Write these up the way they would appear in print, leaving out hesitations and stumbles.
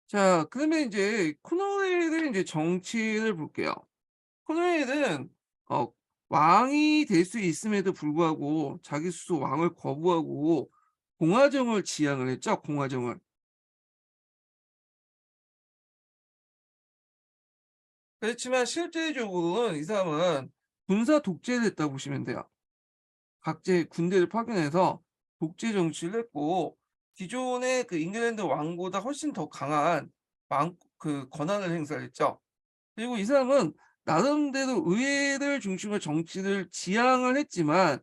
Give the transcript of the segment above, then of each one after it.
자, 그러면 이제 코노엘의 이제 정치를 볼게요. 코노엘은 어 왕이 될 수 있음에도 불구하고 자기 스스로 왕을 거부하고 공화정을 지향을 했죠, 공화정을. 그렇지만 실제적으로는 이 사람은 군사 독재를 했다고 보시면 돼요. 각지의 군대를 파견해서 독재 정치를 했고 기존의 그 잉글랜드 왕보다 훨씬 더 강한 왕 그 권한을 행사를 했죠. 그리고 이 사람은 나름대로 의회를 중심으로 정치를 지향을 했지만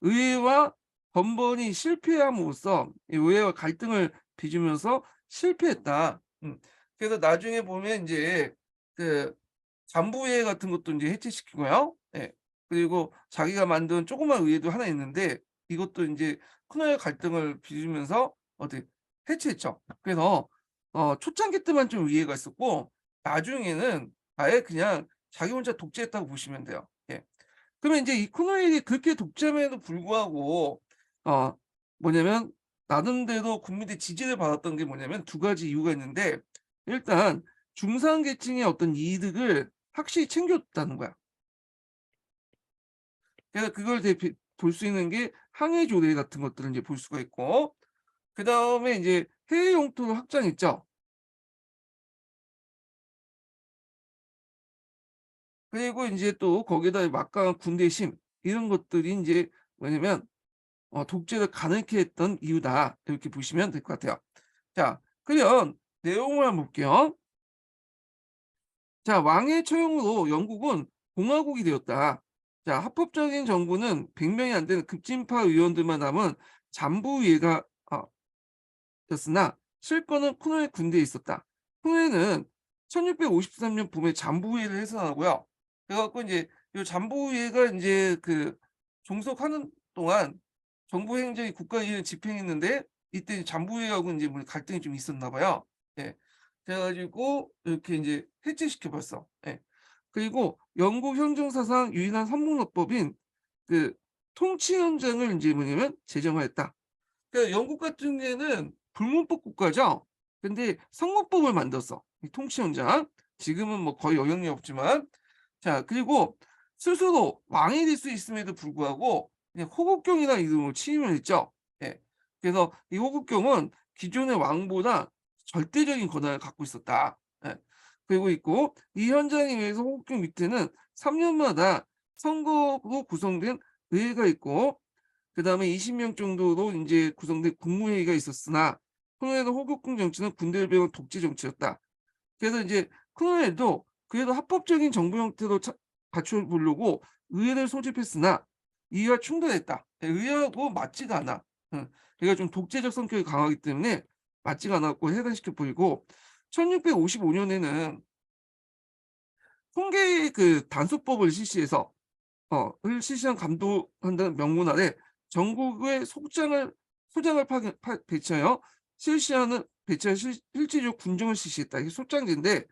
의회와 번번이 실패함으로써 이 의회와 갈등을 빚으면서 실패했다. 그래서 나중에 보면 인제 그 잠부의회 같은 것도 인제 해체시키고요. 예. 그리고 자기가 만든 조그만 의회도 하나 있는데 이것도 인제 큰의 갈등을 빚으면서 어떻게 해체했죠. 그래서 초창기 때만 좀 위해가 있었고 나중에는 아예 그냥 자기 혼자 독재했다고 보시면 돼요. 예. 그러면 인제 이 코노일이 그렇게 독재함에도 불구하고 어 뭐냐면 나름대로 국민들의 지지를 받았던 게 뭐냐면 두 가지 이유가 있는데 일단 중산 계층의 어떤 이득을 확실히 챙겼다는 거야. 그래서 그걸 대비 볼 수 있는 게 항해 조례 같은 것들을 인제 볼 수가 있고 그다음에 인제 해외 영토를 확장했죠. 그리고 인제 또 거기에다 막강한 군대 힘 이런 것들이 인제 뭐냐면 '독재를 가능케 했던 이유다.' 이렇게 보시면 될 것 같아요. 자, 그러면 내용을 한번 볼게요. 자, 왕의 처형으로 영국은 공화국이 되었다. 자, 합법적인 정부는 100 명이 안 되는 급진파 의원들만 남은 잠부의회가 였으나 실권은 쿠노의 군대에 있었다. 쿠노는 1653년 봄에 잠부의회를 해산하고요. 그래 갖고 인제 요 잠부의회가 인제 그 종속하는 동안 정부 행정이 국가 이익을 집행했는데 이때 잠부의회하고 인제 뭐 갈등이 좀 있었나 봐요. 예. 그래 가지고 이렇게 인제 해체시켜 버렸어. 예. 그리고 영국 행정사상 유일한 선문화법인 그 통치헌장을 인제 뭐냐면 제정하였다. 그러니까 영국 같은 경우에는 불문법 국가죠. 근데 성문법을 만들었어, 이 통치원장. 지금은 뭐 거의 영향력이 없지만. 자, 그리고 스스로 왕이 될 수 있음에도 불구하고 그냥 호국경이라는 이름으로 취임을 했죠. 예. 그래서 이 호국경은 기존의 왕보다 절대적인 권한을 갖고 있었다. 예. 그리고 있고 이 현장에 의해서 호국경 밑에는 3 년마다 선거로 구성된 의회가 있고 그다음에 20명 정도로 인제 구성된 국무회의가 있었으나 코노엘의 호국궁 정치는 군대를 배운 독재 정치였다. 그래서 인제 코노엘도 그래도 합법적인 정부 형태로 갖춰 보려고 의회를 소집했으나 이와 충돌했다. 예, 의회하고 맞지가 않아. 그러니까 좀 독재적 성격이 강하기 때문에 맞지가 않았고 해산시켜 버리고 1655 년에는 통계 그 단속법을 실시해서 을 실시한 감독한다는 명분 아래 전국의 소장을 배치하여 실시하는 배치한 실질적 군정을 실시했다. 이게 소장제인데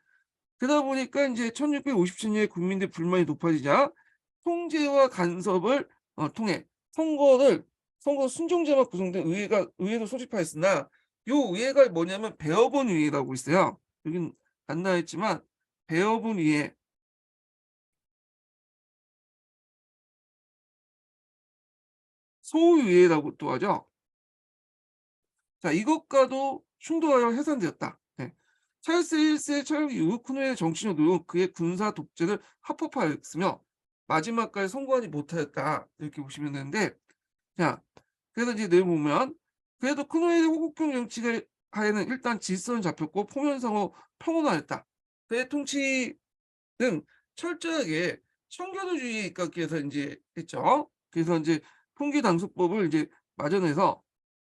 그러다 보니까 인제 1657 년에 국민들 불만이 높아지자 통제와 간섭을 통해 선거 순종자만 구성된 의회를 소집하였으나 요 의회가 뭐냐면 배어본 의회라고 있어요. 여긴 안 나와 있지만 배어본 의회, 소의회라고 또 하죠. 자, 이것과도 충돌하여 해산되었다. 네. 찰스 1세 철 이후 쿠노의 정치력으로 그의 군사 독재를 합법화했으며 마지막까지 성공하지 못하였다. 이렇게 보시면 되는데 자, 그래서 이제 내용 보면 그래도 쿠노의 호국경 정치가 하에는 일단 질서는 잡혔고 포면상으로 평온화했다. 그의 통치는 철저하게 청교도주의에 입각해서 인제 했죠. 그래서 인제 통기당수법을 이제 마련해서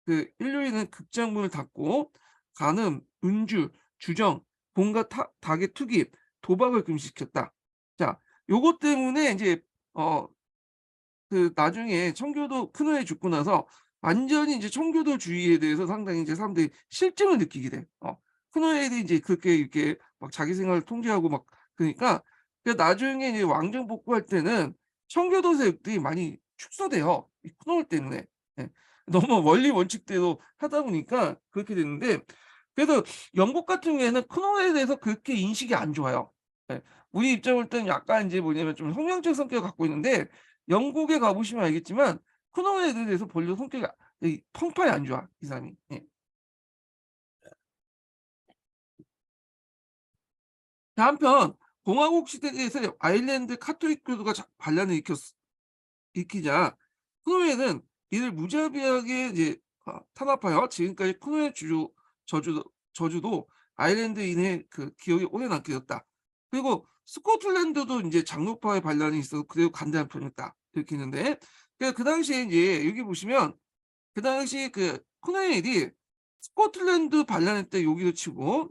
그 인류에는 극장문을 닫고 간음, 음주, 주정, 본갖 닭의 투기, 도박을 금지시켰다. 자, 요것 때문에 인제 어 나중에 청교도 큰원에 죽고 나서 완전히 이제 청교도주의에 대해서 상당히 이제 사람들이 실증을 느끼게 돼. 큰원에도 인제 그렇게 이렇게 막 자기 생활을 통제하고 막 그러니까 나중에 이제 왕정 복구할 때는 청교도 세력들이 많이 축소돼요, 이 큰원 때문에. 예. 너무 원리 원칙대로 하다 보니까 그렇게 됐는데 그래서 영국 같은 경우에는 크롬웨어에 대해서 그렇게 인식이 안 좋아요. 예. 우리 입장을 볼 때는 약간 인제 뭐냐면 좀 성향적 성격을 갖고 있는데 영국에 가 보시면 알겠지만 크롬웨어에 대해서 별로 성격이 이 평판이 안 좋아, 이 사람이. 예. 한편 공화국 시대에서 아일랜드 카톨릭 교도가 반란을 일으키자 크로에는 이를 무자비하게 이제 탄압하여 지금까지 크로의 저주도 아일랜드인의 그 기억에 오래 남게 됐다. 그리고 스코틀랜드도 인제 장로파의 반란이 있어서 그래도 간대한 편이었다. 이렇게 있는데 그 당시에 인제 여기 보시면 그 당시 그 코넬이 스코틀랜드 반란일 때 여기도 치고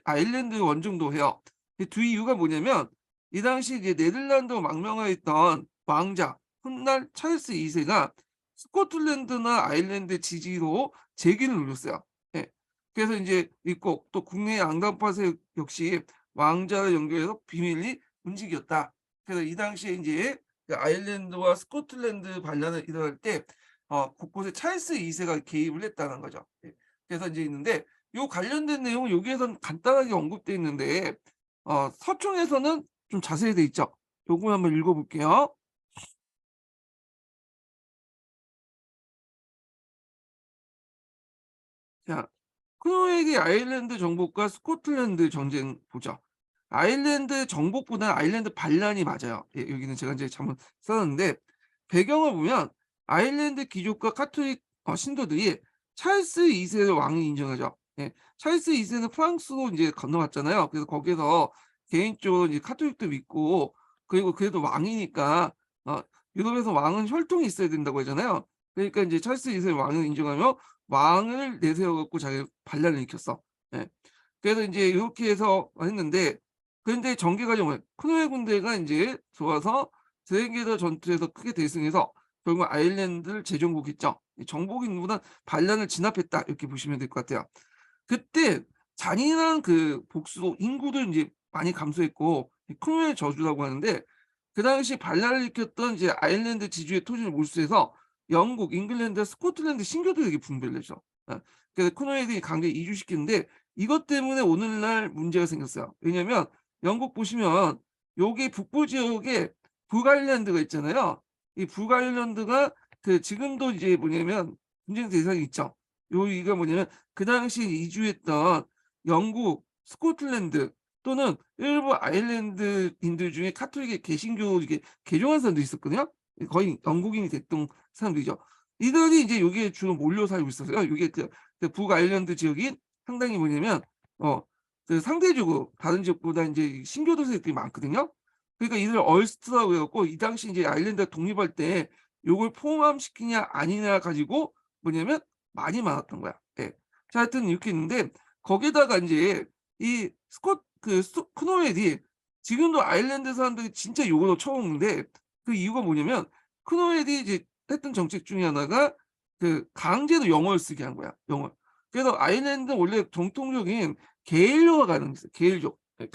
아일랜드 원정도 해요. 이 두 이유가 뭐냐면 이 당시 이제 네덜란드 망명하에 있던 왕자 훗날 찰스 2 세가 스코틀랜드나 아일랜드 지지로 재기를 누렸어요. 예. 그래서 인제 있고 또 국내 앙당파 세력 역시 왕자를 연결해서 비밀리 움직였다. 그래서 이 당시에 인제 그 아일랜드와 스코틀랜드 반란을 일어날 때 곳곳에 찰스 2 세가 개입을 했다는 거죠. 예. 그래서 인제 있는데 요 관련된 내용은 여기에선 간단하게 언급돼 있는데 서총에서는 좀 자세히 돼 있죠. 요거 한번 읽어 볼게요. 자, 크로에게 아일랜드 정복과 스코틀랜드 전쟁 보죠. 아일랜드 정복보다는 아일랜드 반란이 맞아요. 예, 여기는 제가 이제 잘못 썼는데 배경을 보면 아일랜드 귀족과 카톨릭 신도들이 찰스 2 세를 왕이 인정하죠. 예. 찰스 2 세는 프랑스로 이제 건너갔잖아요. 그래서 거기서 개인적으로 이제 카톨릭도 믿고 그리고 그래도 왕이니까 어 유럽에서 왕은 혈통이 있어야 된다고 하잖아요. 그러니까 이제 찰스 2 세를 왕을 인정하며 왕을 내세워 갖고 자기가 반란을 일으켰어. 예. 그래서 인제 요렇게 해서 했는데 그런데 전개 과정은 크로에 군대가 인제 좋아서 드레게더 전투에서 크게 대승해서 결국 아일랜드를 재정복했죠. 이 정복인보다 반란을 진압했다 이렇게 보시면 될 것 같아요. 그때 잔인한 그 복수로 인구도 인제 많이 감소했고 이 크로의 저주라고 하는데 그 당시 반란을 일으켰던 이제 아일랜드 지주의 토지를 몰수해서 영국, 잉글랜드, 스코틀랜드 신교들에게 분배를 해줘. 그래서 코노웨이들이 강제 이주시키는데 이것 때문에 오늘날 문제가 생겼어요. 왜냐면 영국 보시면 여기 북부 지역에 북아일랜드가 있잖아요. 이 북아일랜드가 그 지금도 이제 뭐냐면 분쟁 대상이 있죠. 여기가 뭐냐면 그 당시에 이주했던 영국, 스코틀랜드 또는 일부 아일랜드인들 중에 카톨릭의 개신교 이게 개종한 사람도 있었거든요. 거의 영국인이 됐던 사람들이죠. 이들이 이제 여기에 주로 몰려 살고 있었어요. 요게 그 북아일랜드 지역이 상당히 뭐냐면 그 상대적으로 다른 지역보다 인제 신교도 세력들이 많거든요. 그러니까 이들 얼스트라고 해 갖고 이 당시 이제 아일랜드가 독립할 때 요걸 포함시키냐 아니냐 가지고 뭐냐면 말이 많았던 거야. 예. 자 하여튼 이렇게 있는데 거기다가 인제 이 크노웰이 지금도 아일랜드 사람들이 진짜 욕을 쳐먹는데 그 이유가 뭐냐면 크노웰이 이제 했던 정책 중에 하나가 그 강제로 영어를 쓰게 한 거야, 영어를. 그래서 아일랜드는 원래 정통적인 게일러가 가는 게 있어요, 게일족. 예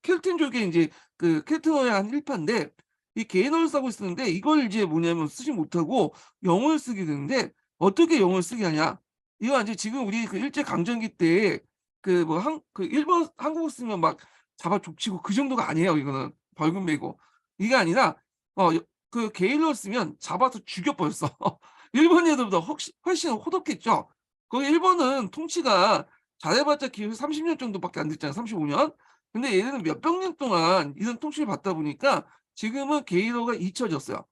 켈틴족의 인제 그 켈트어의 한 일파인데 이 게일어를 쓰고 있었는데 이걸 이제 뭐냐면 쓰지 못하고 영어를 쓰게 되는데 어떻게 영어를 쓰게 하냐. 이거 완전히 지금 우리 그 일제 강점기 때 그 뭐 일본 한국어 쓰면 막 잡아 족치고 그 정도가 아니에요 이거는. 벌금 매고. 이게 아니라 어 여 그 게일러 쓰면 잡아서 죽여 버렸어. 일본 애들보다 훨씬 호독했죠. 거기 일본은 통치가 잘해봤자 기껏 30년 정도밖에 안 됐잖아요, 35 년. 근데 얘네는 몇백 년 동안 이런 통치를 받다 보니까 지금은 게일러가 잊혀졌어요.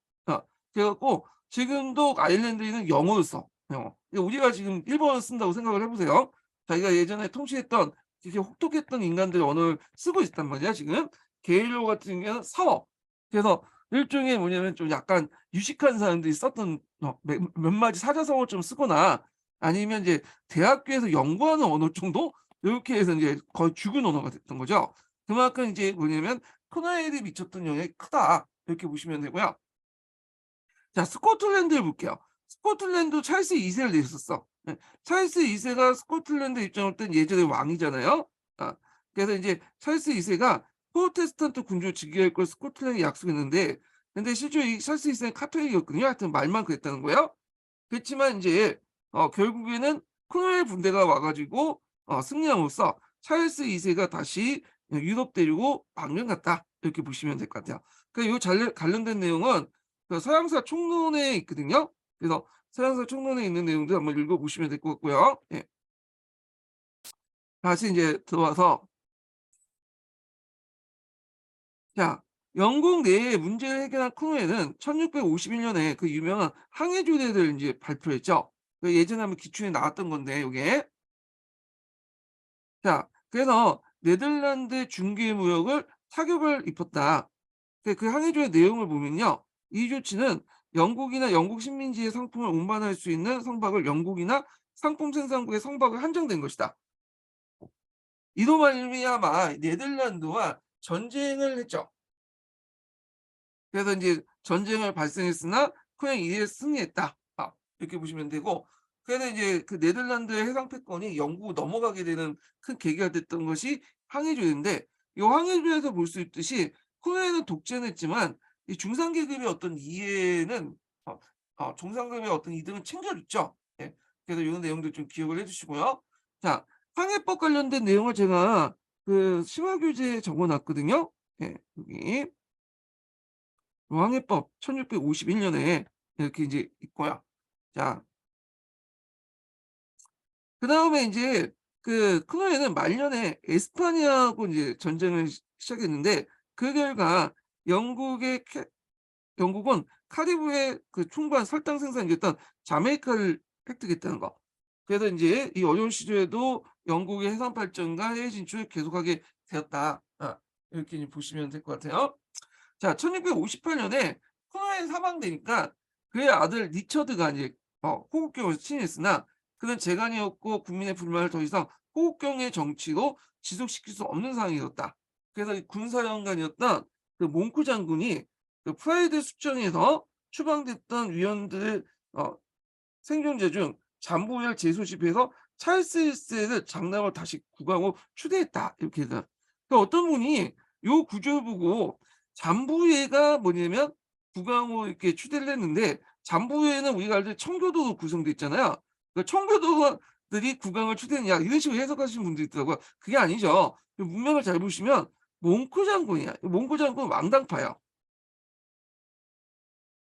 그래 갖고 지금도 아일랜드에는 영어를 써, 영어. 근데 우리가 지금 일본어를 쓴다고 생각을 해 보세요. 자기가 예전에 통치했던 이렇게 혹독했던 인간들의 언어를 쓰고 있단 말이야 지금. 게일러 같은 경우는 서. 그래서 일종의 뭐냐면 좀 약간 유식한 사람들이 썼던 몇 마디 사자성어를 좀 쓰거나 아니면 이제 대학교에서 연구하는 언어 정도 요렇게 해서 인제 거의 죽은 언어가 됐던 거죠. 그만큼 인제 뭐냐면 '코나일이 미쳤던 영향이 크다.' 이렇게 보시면 되고요. 자 스코틀랜드를 볼게요. 스코틀랜드 찰스 2 세를 내셨었어. 예. 찰스 2 세가 스코틀랜드 입장으로 땐 예전에 왕이잖아요. 아 그래서 인제 찰스 2 세가 프로테스탄트 군주를 즉위할 걸 스코틀랜드에 약속했는데 근데 실제로 이 찰스 2 세는 카톨릭이었거든요. 하여튼 말만 그랬다는 거예요. 그렇지만 인제 결국에는 크롬웰 군대가 와 가지고 승리함으로써 찰스 2세가 다시 유럽 대륙으로 방면 갔다. 이렇게 보시면 될 것 같아요. 그요 관련된 내용은 그 서양사 총론에 있거든요. 그래서 서양사 총론에 있는 내용도 한번 읽어보시면 될 것 같고요. 예. 다시 이제 들어와서 자, 영국 내의 문제를 해결한 크로에는 1651년에 그 유명한 항해 조례를 이제 발표했죠. 그 예전에 한번 기출에 나왔던 건데 요게. 자, 그래서 네덜란드 중개 무역을 타격을 입혔다. 그 항해 조례 내용을 보면요. 이 조치는 영국이나 영국 식민지의 상품을 운반할 수 있는 선박을 영국이나 상품 생산국의 선박을 한정된 것이다. 이로 말미암아 네덜란드와 전쟁을 했죠. 그래서 인제 전쟁을 발생했으나 코행 이에 승리했다. 이렇게 보시면 되고, 그래서 이제 그 네덜란드의 해상 패권이 영국으로 넘어가게 되는 큰 계기가 됐던 것이 항해조약인데, 이 항해조약에서 볼 수 있듯이 코행은 독재는 했지만 이 중산 계급의 어떤 이해는 중산계급의 어떤 이득은 챙겨줬죠. 예. 그래서 요런 내용도 좀 기억을 해 주시고요. 자, 항해법 관련된 내용을 제가 그 심화교재에 적어 놨거든요. 예. 여기. 왕해법 1651년에 이렇게 이제 있고요. 자, 그다음에 인제 그 클로에는 말년에 에스파냐하고 이제 전쟁을 시작했는데, 그 결과 영국의 영국은 카리브해 그 충분한 설탕 생산이었던 자메이카를 획득했다는 거. 그래서 인제 이 어려운 시절에도 영국의 해상 발전과 해외 진출을 계속하게 되었다. 이렇게 이제 보시면 될 것 같아요. 자, 1658년에 코노에 사망되니까 그의 아들 리처드가 이제 호국경을 신했으나 그는 재간이었고 국민의 불만을 더 이상 호국경의 정치로 지속시킬 수 없는 상황이었다. 그래서 이 군사령관이었던 그 몽크 장군이 그 프라이드 숙청에서 추방됐던 위원들의 어 생존자 중 잠부를 재소집해서 찰스 1세를 장남을 다시 국왕으로 추대했다. 이렇게 해서. 그러니까 어떤 분이 요 구조를 보고 잠부회가 뭐냐면 국왕으로 이렇게 추대를 했는데, 잠부회는 우리가 알던 청교도로 구성돼 있잖아요. 그 청교도들이 국왕을 추대했냐 이런 식으로 해석하시는 분들이 있더라고요. 그게 아니죠. 문맥을 잘 보시면 몽크 장군이야. 몽크 장군은 왕당파예요.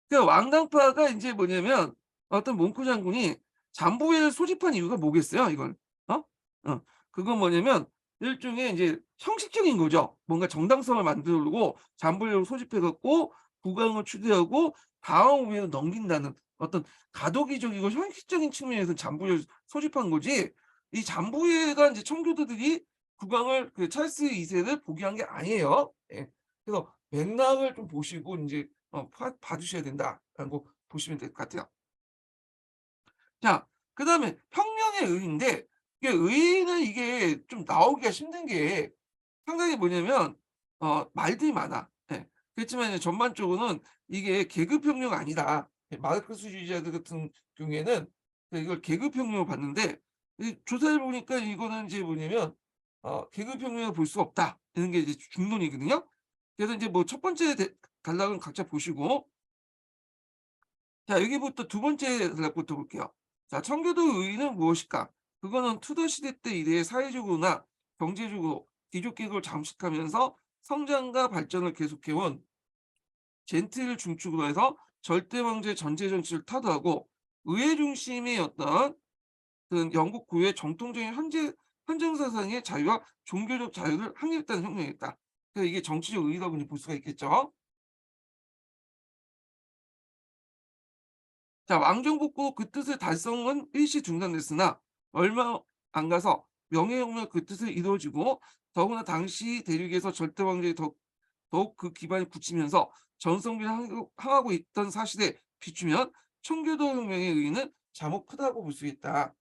그 왕당파가 인제 뭐냐면 어떤 몽크 장군이 잠부회를 소집한 이유가 뭐겠어요 이걸? 어? 그건 뭐냐면 일종의 인제 형식적인 거죠. 뭔가 정당성을 만들고 잠부회를 소집해 갖고 국왕을 추대하고 다음 후에는 넘긴다는 어떤 가도기적이고 형식적인 측면에서 잠부회를 소집한 거지, 이 잠부회가 인제 청교도들이 국왕을 그 찰스 2 세를 포기한 게 아니에요. 예. 그래서 맥락을 좀 보시고 인제 봐 주셔야 된다라고 보시면 될 것 같아요. 자, 그다음에 혁명의 의의인데, 이게 의의는 이게 좀 나오기가 힘든 게 상당히 뭐냐면 말들이 많아. 예. 그렇지만 이제 전반적으로는 이게 계급혁명 아니다. 예, 마르크스주의자들 같은 경우에는 이걸 계급혁명으로 봤는데, 이 조사해 보니까 이거는 이제 뭐냐면 계급혁명을 볼 수 없다. 이런 게 이제 중론이거든요. 그래서 이제 뭐 첫 번째 단락은 각자 보시고, 자, 여기부터 두 번째 단락부터 볼게요. 자, 청교도 의의는 무엇일까? 그거는 투더 시대 때 이래 사회적으로나 경제적으로 귀족 계급을 잠식하면서 성장과 발전을 계속해온 젠틀 중축으로 해서 절대 왕조의 전제 정치를 타도하고 의회 중심의 어떤 그 영국 고유의 정통적인 헌정 사상의 자유와 종교적 자유를 확립했다는 혁명이었다. 그래서 이게 정치적 의의라고 볼 수가 있겠죠. 자, 왕정복구 그 뜻의 달성은 일시 중단됐으나 얼마 안 가서 명예혁명 그 뜻을 이루어지고, 더구나 당시 대륙에서 절대 왕조에 더욱 그 기반이 굳히면서 전성기를 향하고 있던 사실에 비추면 청교도 혁명의 의의는 자목 크다고 볼 수 있다.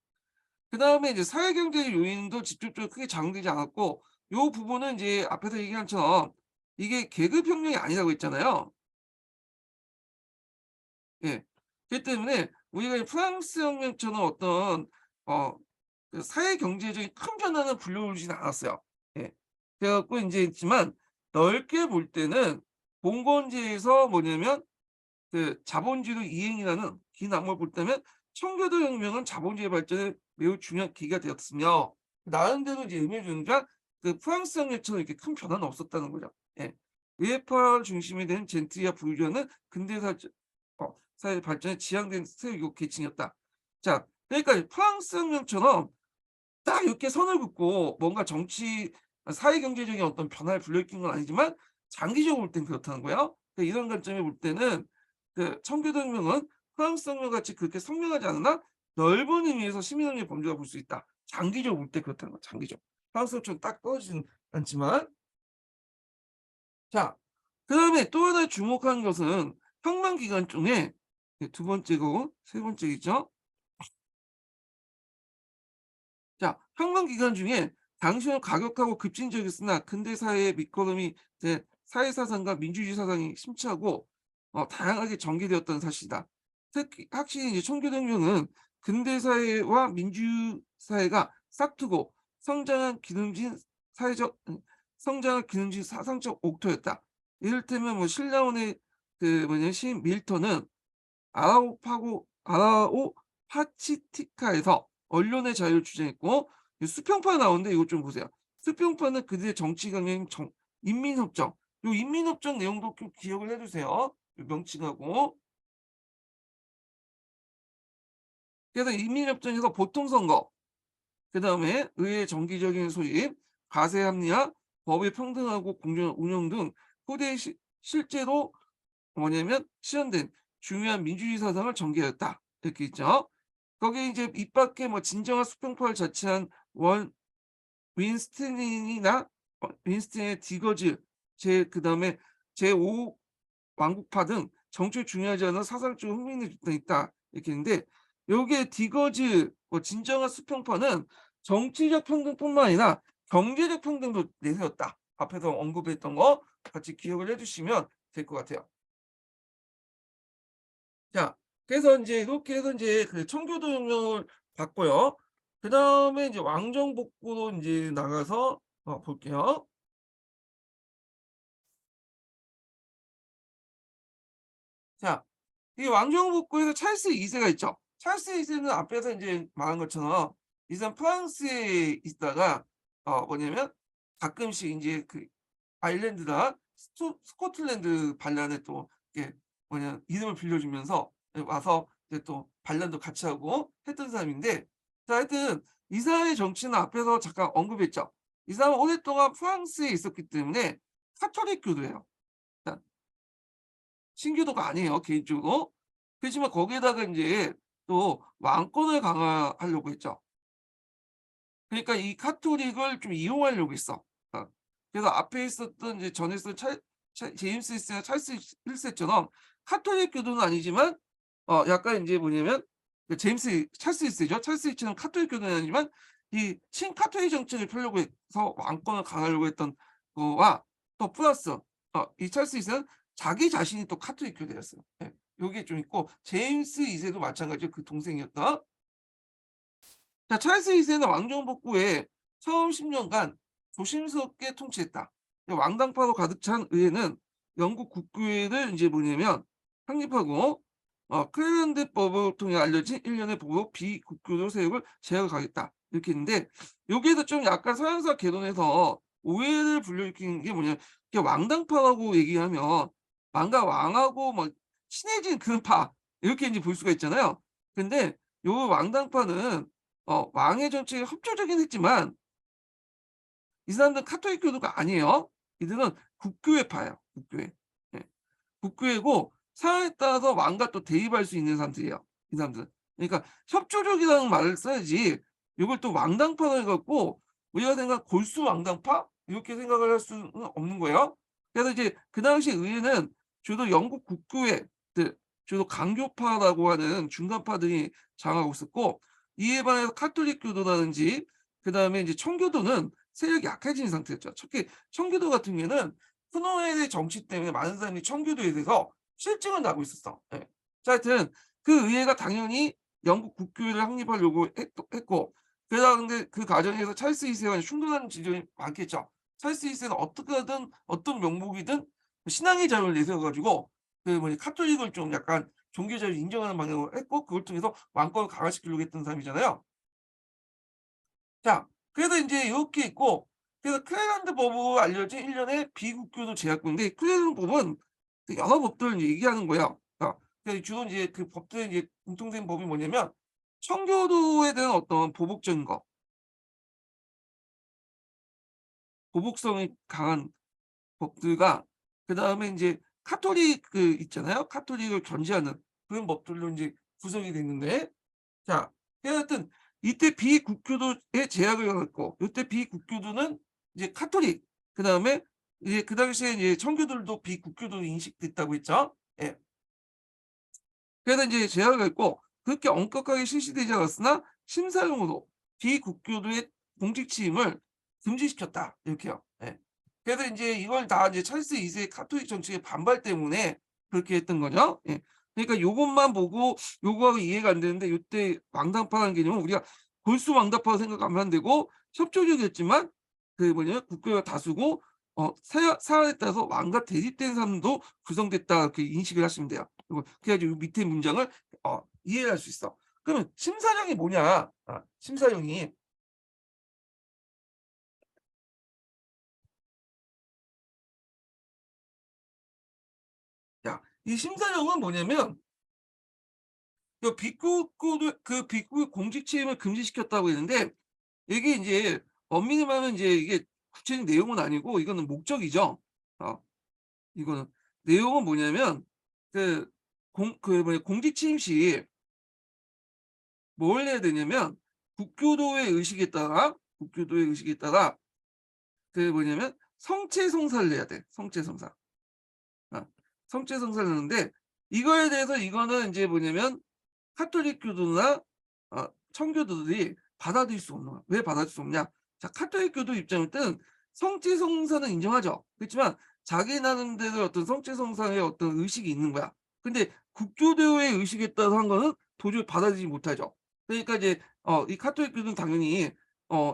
그다음에 이제 사회경제 요인도 직접적으로 크게 작용되지 않았고, 요 부분은 이제 앞에서 얘기한 것처럼 이게 계급혁명이 아니라고 했잖아요. 예. 그렇기 때문에 우리가 이 프랑스 혁명처럼 어떤 어 그 사회 경제적인 큰 변화는 불러오진 않았어요. 예. 그래 갖고 인제 있지만 넓게 볼 때는 봉건제에서 뭐냐면 그 자본주의로 이행이라는 긴 낙을 볼 때면 청교도 혁명은 자본주의 발전에 매우 중요한 계기가 되었으며, 나름대로 이제 의미를 주니까 그 프랑스 영예처럼 이렇게 큰 변화는 없었다는 거죠. 예. 의회파 중심이 된 젠트리와 부유주의는 근대사 사회 발전에 지향된 세력 계층이었다. 자, 그러니까 프랑스 혁명처럼 딱 이렇게 선을 긋고 뭔가 정치 사회 경제적인 어떤 변화를 불러일으킨 건 아니지만 장기적으로 볼 땐 그렇다는 거예요. 이런 관점에 볼 때는 그 청교도 혁명은 프랑스 혁명 같이 그렇게 선명하지 않으나 넓은 의미에서 시민혁명의 범주가 볼 수 있다. 장기적으로 볼 때 그렇다는 거야, 장기적. 프랑스처럼 딱 떨어지진 않지만. 자, 그다음에 또 하나 주목하는 것은 혁명 기간 중에 두 번째고 세 번째겠죠. 자, 혁명 기간 중에 당시는 가격하고 급진적이었으나 근대 사회의 밑거름이 된 사회 사상과 민주주의 사상이 심취하고 다양하게 전개되었다는 사실이다. 특히 확실히 이제 청교도혁명은 근대 사회와 민주 사회가 싹트고 성장한 기능진 사회적 성장한 기능진 사상적 옥토였다. 이를테면 뭐 신라원의 그 뭐냐 시인 밀턴은 아라오파치티카에서 언론의 자유를 주장했고, 이 수평파 나오는데 이것 좀 보세요. 수평파는 그들의 정치 강령 인민협정. 요 인민협정 내용도 좀 기억을 해 두세요. 요 명칭하고. 그래서 인민협정에서 보통선거, 그다음에 의회 정기적인 소집, 과세 합리화, 법의 평등하고 공정한 운영 등 후대에 실제로 뭐냐면 실현된 중요한 민주주의 사상을 전개했다. 이렇게 있죠. 거기에 이제 입 밖에 뭐 진정한 수평파를 자처한 원 윈스틴이나 윈스틴의 디거즈 그다음에 제5 왕국파 등 정치에 중요하지 않은 사상적 흥미있는 집단이 있다. 이렇게 있는데 요게 디거즈 진정한 수평파는 정치적 평등뿐만 아니라 경제적 평등도 내세웠다. 앞에서 언급했던 거 같이 기억을 해 주시면 될 것 같아요. 자, 그래서 인제 이렇게 해서 인제 그 청교도 혁명을 봤고요. 그다음에 이제 왕정 복구로 인제 나가서 볼게요. 자, 이 왕정 복구에서 찰스 2 세가 있죠. 찰스 2 세는 앞에서 인제 말한 것처럼 이 사람 프랑스에 있다가 뭐냐면 가끔씩 인제 그 아일랜드나 스코틀랜드 반란에 또 이렇게 뭐냐 이름을 빌려주면서 와서 이제 또 반란도 같이 하고 했던 사람인데, 자 하여튼 이 사람의 정치는 앞에서 잠깐 언급했죠. 이 사람은 오랫동안 프랑스에 있었기 때문에 카톨릭교도예요. 그러니까 신교도가 아니에요, 개인적으로. 그렇지만 거기에다가 인제 또 왕권을 강화하려고 했죠. 그러니까 이 카톨릭을 좀 이용하려고 했어. 그래서 앞에 있었던 이제 전에 있었던 제임스 1 세나 찰스 1 세처럼 카톨릭 교도는 아니지만 약간 인제 뭐냐면 그 찰스 1 세죠. 찰스 1 세는 카톨릭 교도는 아니지만 이 친카톨릭 정책을 펴려고 해서 왕권을 강화하려고 했던 거와 또 플러스 이 찰스 2 세는 자기 자신이 또 카톨릭 교도였어요. 예. 요게 좀 있고 제임스 2 세도 마찬가지로 그 동생이었다. 자, 찰스 2 세는 왕정 복구에 처음 10 년간 조심스럽게 통치했다. 왕당파로 가득 찬 의회는 영국 국교회를 인제 뭐냐면 확립하고 클랜드법을 통해 알려진 일련의 보복 비국교도 세력을 제어하겠다. 이렇게 했는데 여기에서 좀 약간 서양사 개론에서 오해를 불러일으키는 게 뭐냐면 이게 왕당파라고 얘기하면 왕과 왕하고 뭐 친해진 그런 파 이렇게 인제 볼 수가 있잖아요. 근데 요 왕당파는 왕의 정책에 협조적이긴 했지만 이 사람들은 카톨릭 교도가 아니에요. 이들은 국교회파예요, 국교회. 예. 국교회고 상황에 따라서 왕과 또 대립할 수 있는 사람들이에요, 이 사람들은. 그러니까 협조적이라는 말을 써야지 요걸 또 왕당파로 해 갖고 우리가 생각한 골수 왕당파 이렇게 생각을 할 수는 없는 거예요. 그래서 이제 그 당시 의회는 주로 영국 국교회들, 주로 강교파라고 하는 중간파들이 장악하고 있었고, 이에 반해서 카톨릭 교도라든지 그다음에 이제 청교도는 세력이 약해진 상태였죠. 특히 청교도 같은 경우에는 크노엘의 정치 때문에 많은 사람이 청교도에 대해서 실증을 나고 있었어. 예. 자 하여튼 그 의회가 당연히 영국 국교회를 확립하려고 했고, 그러다가 근데 그 과정에서 찰스 2 세와 충돌하는 지점이 많겠죠. 찰스 2 세는 어떻게 하든 어떤 명목이든 신앙의 자유를 내세워 가지고 그 뭐냐 카톨릭을 좀 약간 종교 자유를 인정하는 방향으로 했고, 그걸 통해서 왕권을 강화시키려고 했던 사람이잖아요. 자, 그래서 인제 요렇게 있고, 그래서 클레란드 법으로 알려진 일련의 비국교도 제약법인데, 클레란드 법은 그 여러 법들을 얘기하는 거예요. 그래서 주로 인제 그 법들의 이제 공통된 법이 뭐냐면, 청교도에 대한 어떤 보복적인 거, 보복성이 강한 법들과, 그다음에 인제 카톨릭 그 있잖아요. 카톨릭을 견제하는 그런 법들로 인제 구성이 됐는데, 자, 하여튼 이때 비국교도의 제약을 갖고, 요때 비국교도는 이제 카톨릭, 그다음에 이제 그 당시에 이제 청교도들도 비국교도로 인식됐다고 했죠. 예. 그래서 인제 제약을 갖고 그렇게 엄격하게 실시되지 않았으나 심사용으로 비국교도의 공직 취임을 금지시켰다. 이렇게요. 예. 그래서 인제 이걸 다 이제 찰스 2 세의 가톨릭 정책의 반발 때문에 그렇게 했던 거죠. 예. 그러니까 요것만 보고 요거하고 이해가 안 되는데, 요때 왕당파라는 개념은 우리가 골수왕당파로 생각하면 안 되고, 협조적이었지만 그 뭐냐면 국교가 다수고 사안에 따라서 왕과 대립된 사람도 구성됐다, 이렇게 인식을 하시면 돼요. 그래 가지고 밑에 문장을 이해할 수 있어. 그러면 심사령이 뭐냐? 심사령이, 이 심사령은 뭐냐면, 그 빅국고도 그 빅국 공직 취임을 금지시켰다고 했는데, 이게 인제 엄밀히 말하면 인제 이게 구체적인 내용은 아니고 이거는 목적이죠. 어 이거는 내용은 뭐냐면, 그 공직 취임 시 뭘 해야 되냐면, 국교도의 의식에 따라 그 뭐냐면 성체성사를 해야 돼. 성체성사. 어. 성체성사를 하는데, 이거에 대해서 이거는 인제 뭐냐면 카톨릭 교도나 청교도들이 받아들일 수 없는 거야. 왜 받아들일 수 없냐? 자, 카톨릭 교도 입장일 때는 성체성사는 인정하죠. 그렇지만 자기 나름대로 어떤 성체성사의 어떤 의식이 있는 거야. 근데 국교도의 의식에 따라서 한 거는 도저히 받아들이지 못하죠. 그러니까 이제 이 카톨릭 교도는 당연히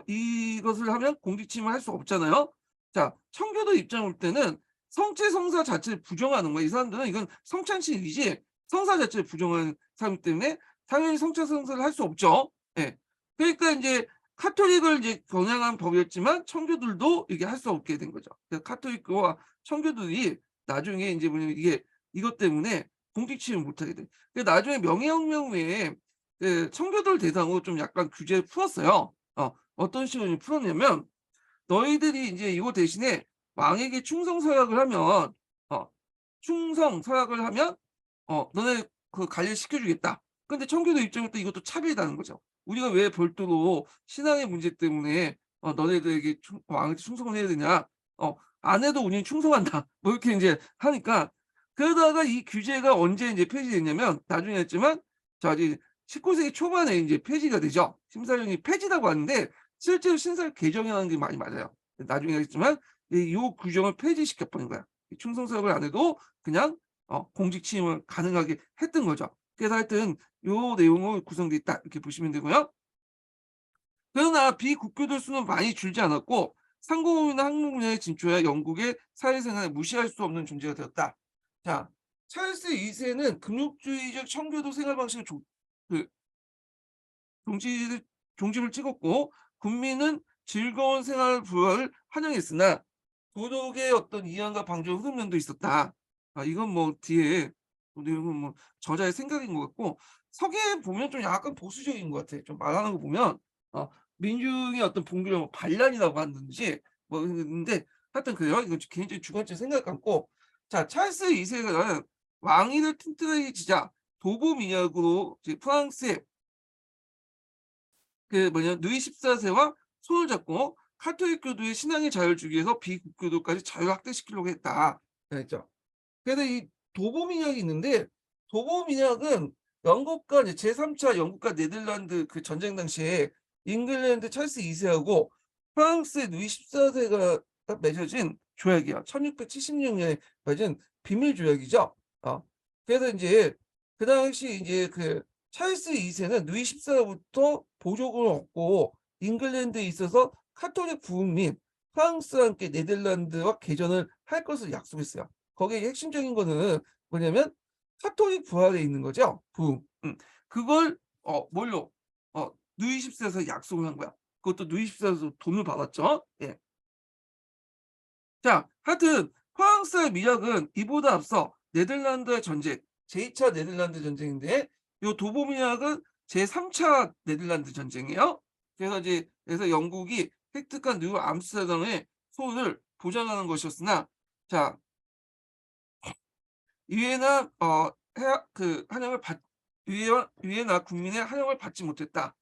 이것을 하면 공직침을 할 수 없잖아요. 자, 청교도 입장 올 때는 성체성사 자체를 부정하는 거야. 이 사람들은 이건 성찬식이지 성사 자체를 부정하는 사람이기 때문에 당연히 성차 성사를 할 수 없죠. 예. 그러니까 인제 카톨릭을 이제 겨냥한 법이었지만 청교도들도 이게 할 수 없게 된 거죠. 그래서 카톨릭과 청교도들이 나중에 인제 뭐냐면 이게 이것 때문에 공직 취임을 못 하게 돼. 나중에 명예혁명 후에 그 청교도를 대상으로 좀 약간 규제를 풀었어요. 어떤 식으로 풀었냐면, 너희들이 인제 이거 대신에 왕에게 어 충성 서약을 하면 너네 그 관리시켜 주겠다. 근데 청교도 입장은 이것도 차별이라는 거죠. 우리가 왜 별도로 신앙의 문제 때문에 너네들에게 왕한테 충성을 해야 되냐. 안 해도 우리는 충성한다. 뭐 이렇게 인제 하니까, 그러다가 이 규제가 언제 인제 폐지됐냐면, 나중에 했지만 이제 19 세기 초반에 인제 폐지가 되죠. 심사령이 폐지라고 하는데 실제로 신사를 개정이라는 게 많이 맞아요. 나중에 하겠지만 요 규정을 폐지시켜 버린 거야. 이 충성 서약을 안 해도 그냥 공직 취임을 가능하게 했던 거죠. 그래서 하여튼 요 내용으로 구성돼 있다, 이렇게 보시면 되고요. 그러나 비국교도 수는 많이 줄지 않았고, 상공업이나 항공 분야에 진출해 영국의 사회생활에 무시할 수 없는 존재가 되었다. 자, 찰스 2 세는 금욕주의적 청교도 생활 방식을 그 종지 종집을 찍었고, 국민은 즐거운 생활 부활을 환영했으나 도덕의 어떤 이양과 방조의 흐름면도 있었다. 이건 뭐 뒤에 내용은 뭐 저자의 생각인 것 같고, 서기에 보면 좀 약간 보수적인 것 같아. 좀 말하는 거 보면 민중의 어떤 봉기를 뭐 반란이라고 한다든지 뭐 있는데, 하여튼 그래요. 이건 개인적인 주관적인 생각 같고, 자, 찰스 2 세가 왕위를 튼튼하게 지자 도보 민약으로 이제 프랑스의 그 뭐냐 누이 14 세와 손을 잡고 카톨릭 교도의 신앙의 자유를 주기 위해서 비국교도까지 자유 확대시키려고 했다, 그랬죠. 그래서 이 도보 민약이 있는데, 도보 민약은 영국과 이제 제3차 영국과 네덜란드 그 전쟁 당시에 잉글랜드 찰스 2 세하고 프랑스의 누이 14 세가 딱 맺어진 조약이야. 1676 년에 맺은 비밀 조약이죠. 어. 그래서 인제 그 당시 인제 그 찰스 2 세는 누이 14 세로부터 보조금을 얻고 잉글랜드에 있어서 카톨릭 부흥 및 프랑스와 함께 네덜란드와 개전을 할 것을 약속했어요. 거기에 핵심적인 거는 뭐냐면 카톨릭 부활에 있는 거죠. 부흥. 그걸 뭘로 누이 14 세에서 약속을 한 거야. 그것도 루이 14세에서 돈을 받았죠. 예. 자, 하여튼 프랑스의 미학은 이보다 앞서 네덜란드의 전쟁, 제2차 네덜란드 전쟁인데 요 도보미학은 제3차 네덜란드 전쟁이에요. 그래서 영국이 획득한 뉴 암스테르담의 소유를 보장하는 것이었으나 자, 위에나 환영을 받 위에나 국민의 환영을 받지 못했다.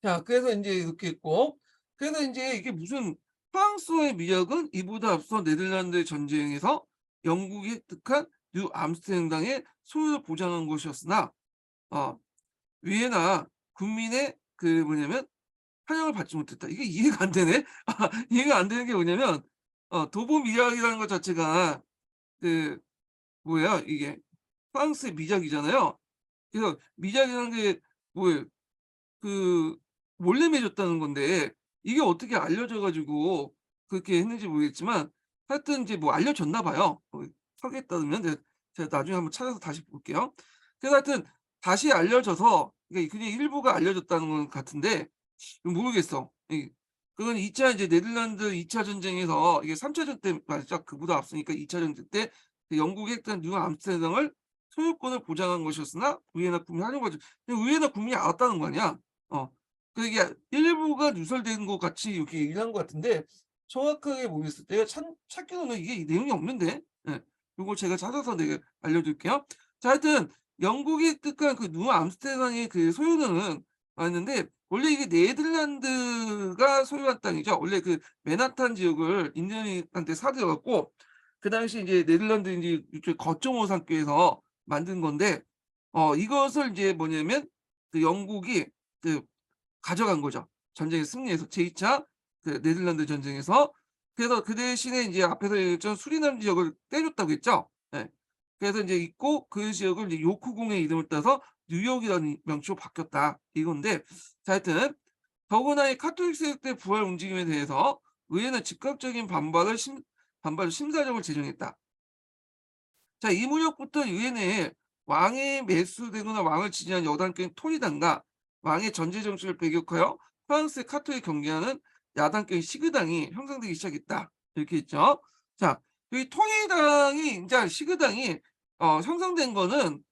자, 그래서 인제 이렇게 있고 그래서 인제 이게 무슨 프랑스의 미학은 이보다 앞서 네덜란드의 전쟁에서 영국이 획득한 뉴 암스테르담의 소유를 보장한 것이었으나 어 위에나 국민의 뭐냐면 환영을 받지 못했다. 이게 이해가 안 되네. 이해가 안 되는 게 뭐냐면 도보 미학이라는 것 자체가 그 뭐예요 이게 프랑스의 미작이잖아요. 그래서 미작이라는 게 뭐예요? 그 몰래 맺었다는 건데 이게 어떻게 알려져 가지고 그렇게 했는지 모르겠지만 하여튼 이제 뭐 알려졌나 봐요. 석에 따르면 제가 나중에 한번 찾아서 다시 볼게요. 그래서 하여튼 다시 알려져서 이게 그냥 일부가 알려졌다는 건 같은데 모르겠어. 그건 2차 이제 네덜란드 2차 전쟁에서 이게 3차 전 때 맞죠. 그보다 앞서니까 2차 전쟁 때 그 영국이 했던 뉴 암스테르담을 소유권을 보장한 것이었으나 위에나 국민이 하는 거죠. 위에나 국민이 알았다는 거 아니야. 어. 이게 일부가 누설된 것 같이 이렇게 얘기를 한 것 같은데 정확하게 모르겠어요. 내가 찾기로는 이게 내용이 없는데. 예. 요걸 제가 찾아서 내가 알려드릴게요. 자, 하여튼 영국이 획득한 그 뉴 암스테르담의 그 소유는 맞는데 원래 이게 네덜란드가 소유한 땅이죠. 원래 그 맨하탄 지역을 인디언한테 사들여 갖고 그 당시 이제 네덜란드인지 이쪽 거점으로 삼기 위해서 만든 건데 이것을 이제 뭐냐면 그 영국이 그 가져간 거죠. 전쟁에 승리해서 제2차 네덜란드 전쟁에서. 그래서 그 대신에 인제 앞에서 얘기했던 수리남 지역을 떼줬다고 했죠. 예. 그래서 인제 있고 그 지역을 이제 요크공의 이름을 따서 뉴욕이라는 명칭으로 바뀌었다 이건데 자, 하여튼 더구나 이 카톨릭 세력대 부활 움직임에 대해서 의회는 즉각적인 반발을 심사적으로 제정했다. 자, 이 무렵부터 의회내에 왕에 매수되거나 왕을 지지한 여당권 토리당과 왕의 전제 정치를 배격하여 프랑스의 카토릭을 경계하는 야당권 시그당이 형성되기 시작했다. 이렇게 있죠. 자, 이 토리당이 인제 시그당이 형성된 거는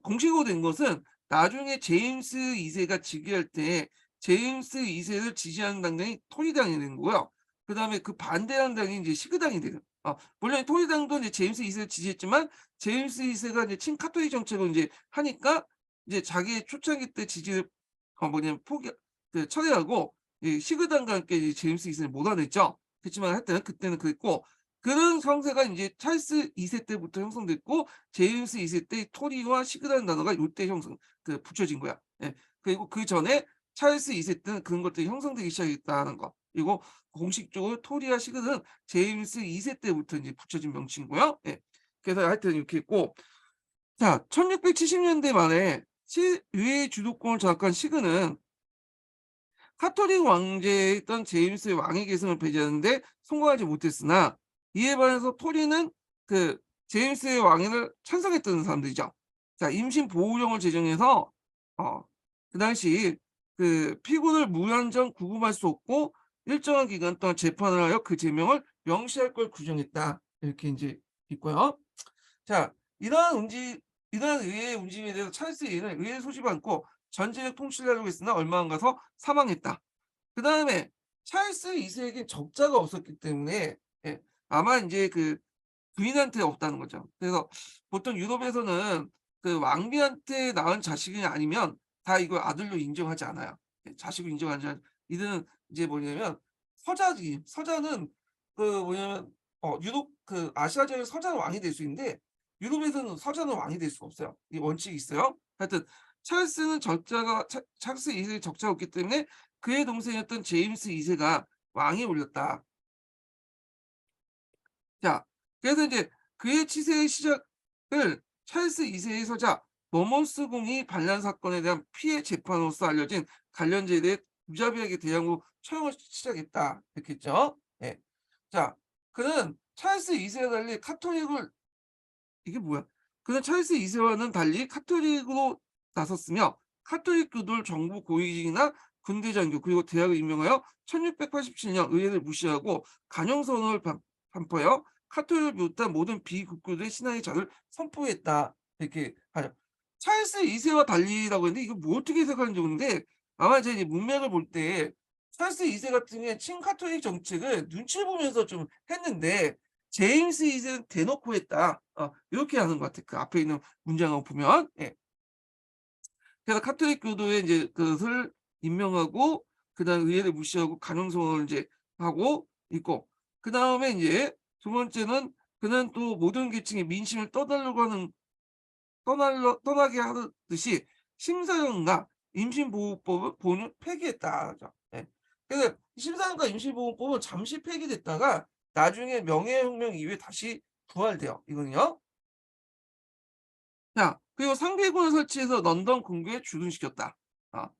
공식으로 된 것은 나중에 제임스 2 세가 즉위할 때 제임스 2 세를 지지하는 당당이 토리당이 된 거고요. 그다음에 그 반대하는 당이 인제 시그당이 돼요. 물론 토리당도 이제 제임스 2 세를 지지했지만 제임스 2 세가 이제 친카톨릭 정책을 인제 하니까 이제 자기의 초창기 때 지지를 포기 철회하고 이 시그당과 함께 이제 제임스 2 세를 몰아냈죠. 그렇지만 하여튼 그때는 그랬고 그런 성세가 인제 찰스 2세 때부터 형성됐고 제임스 2세 때 토리와 시그라는 단어가 요때 붙여진 거야. 예. 그리고 그전에 찰스 2세 때는 그런 것들이 형성되기 시작했다는 거. 그리고 공식적으로 토리와 시그는 제임스 2세 때부터 인제 붙여진 명칭이고요. 예. 그래서 하여튼 이렇게 있고 자, 1670 년대 말에 의회 주도권을 장악한 시그는 카톨릭 왕제였던 제임스의 왕위 계승을 배제하는데 성공하지 못했으나 이에 반해서 토리는 그 제임스의 왕위를 찬성했던 사람들이죠. 자, 임신 보호령을 제정해서 어 그 당시 피고를 무한정 구금할 수 없고 일정한 기간 동안 재판을 하여 그 제명을 명시할 걸 규정했다. 이렇게 인제 있고요. 자, 이러한 의회의 움직임에 대해서 찰스 이는 의회를 소집지 않고 전쟁을 통치를 하려고 했으나 얼마 안 가서 사망했다. 그다음에 찰스 2 세에겐 적자가 없었기 때문에 예 아마 인제 부인한테 없다는 거죠. 그래서 보통 유럽에서는 왕비한테 낳은 자식이 아니면 다 이걸 아들로 인정하지 않아요. 예 자식을 인정하지 않 이들은 이제 뭐냐면 서자지 서자는 뭐냐면 유럽 아시아 지역의 서자는 왕이 될 수 있는데 유럽에서는 서자는 왕이 될 수가 없어요. 이 원칙이 있어요. 하여튼 찰스는 적자가 찰스 2 세에 적자가 없기 때문에 그의 동생이었던 제임스 2 세가 왕위에 올렸다. 자, 그래서 인제 그의 치세의 시작을 찰스 2 세의 서자 머머스 공이 반란 사건에 대한 피해 재판으로서 알려진 관련자에 대해 무자비하게 대항으로 처형을 시작했다. 이렇게 했죠. 예. 자, 그는 찰스 2 세와 달리 카톨릭을 이게 뭐야? 그는 찰스 2세와는 달리 카톨릭으로 나섰으며 카톨릭 교도를 정부 고위직이나 군대 장교 그리고 대학을 임명하여 1687년 의회를 무시하고 간영선언을 반포하여 카톨릭을 비롯한 모든 비국교도의 신앙의 자를 선포했다. 이렇게 하죠. 찰스 2세와 달리라고 했는데 이거 뭐 어떻게 해석하는지 모르는데 아마 제가 이제 문맥을 볼 때 찰스 2세 같은 경우에 친카톨릭 정책을 눈치를 보면서 좀 했는데 제임스 2세는 대놓고 했다. 이렇게 하는 것 같아요. 그 앞에 있는 문장을 보면. 예. 그래서 카톨릭 교도에 이제 그것을 임명하고 그다음 의회를 무시하고 간용성을 이제 하고 있고 그다음에 이제 두 번째는 그는 또 모든 계층의 민심을 떠달라고 하는 떠나게 하듯이 심사령과 임신보호법을 본을 폐기했다. 그죠. 예. 그래서 심사령과 임신보호법은 잠시 폐기됐다가 나중에 명예혁명 이후에 다시 부활돼요. 이거는요. 자, 그리고 상비군을 설치해서 런던 궁교에 주둔시켰다. 아,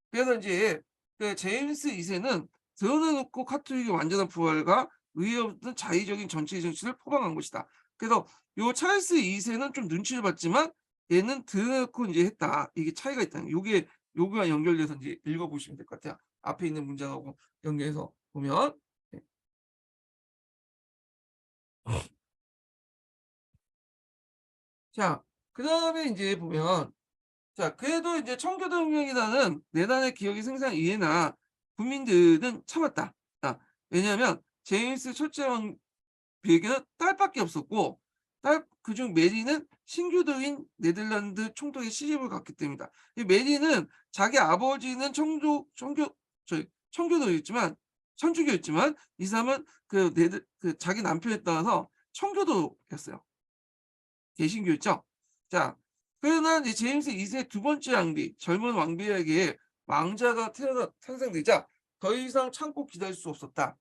그래서 이제 그 제임스 2세는 드러내놓고 카톨릭의 완전한 부활과 의회 없는 자의적인 전체 정치를 포방한 것이다. 그래서 요 찰스 2세는 좀 눈치를 봤지만 얘는 드러내놓고 이제 했다. 이게 차이가 있다는 요게 요거와 연결돼서 이제 읽어보시면 될 것 같아요. 앞에 있는 문장하고 연결해서 보면. 네. 자, 그다음에 이제 보면 자, 그래도 이제 청교도 혁명이라는 내란의 기억이 생산 이해나 국민들은 참았다. 왜냐하면 제임스 첫째 왕비에게는 딸밖에 없었고 그중 메리는 신교도인 네덜란드 총독의 시집을 갔기 때문이다. 이 메리는 자기 아버지는 청교도였지만 천주교였지만 이 사람은 그 자기 남편에 따라서 청교도였어요. 개신교였죠. 자, 그러나 이제 제임스 2세 두 번째 왕비, 젊은 왕비에게 왕자가 탄생되자 더 이상 참고 기다릴 수 없었다.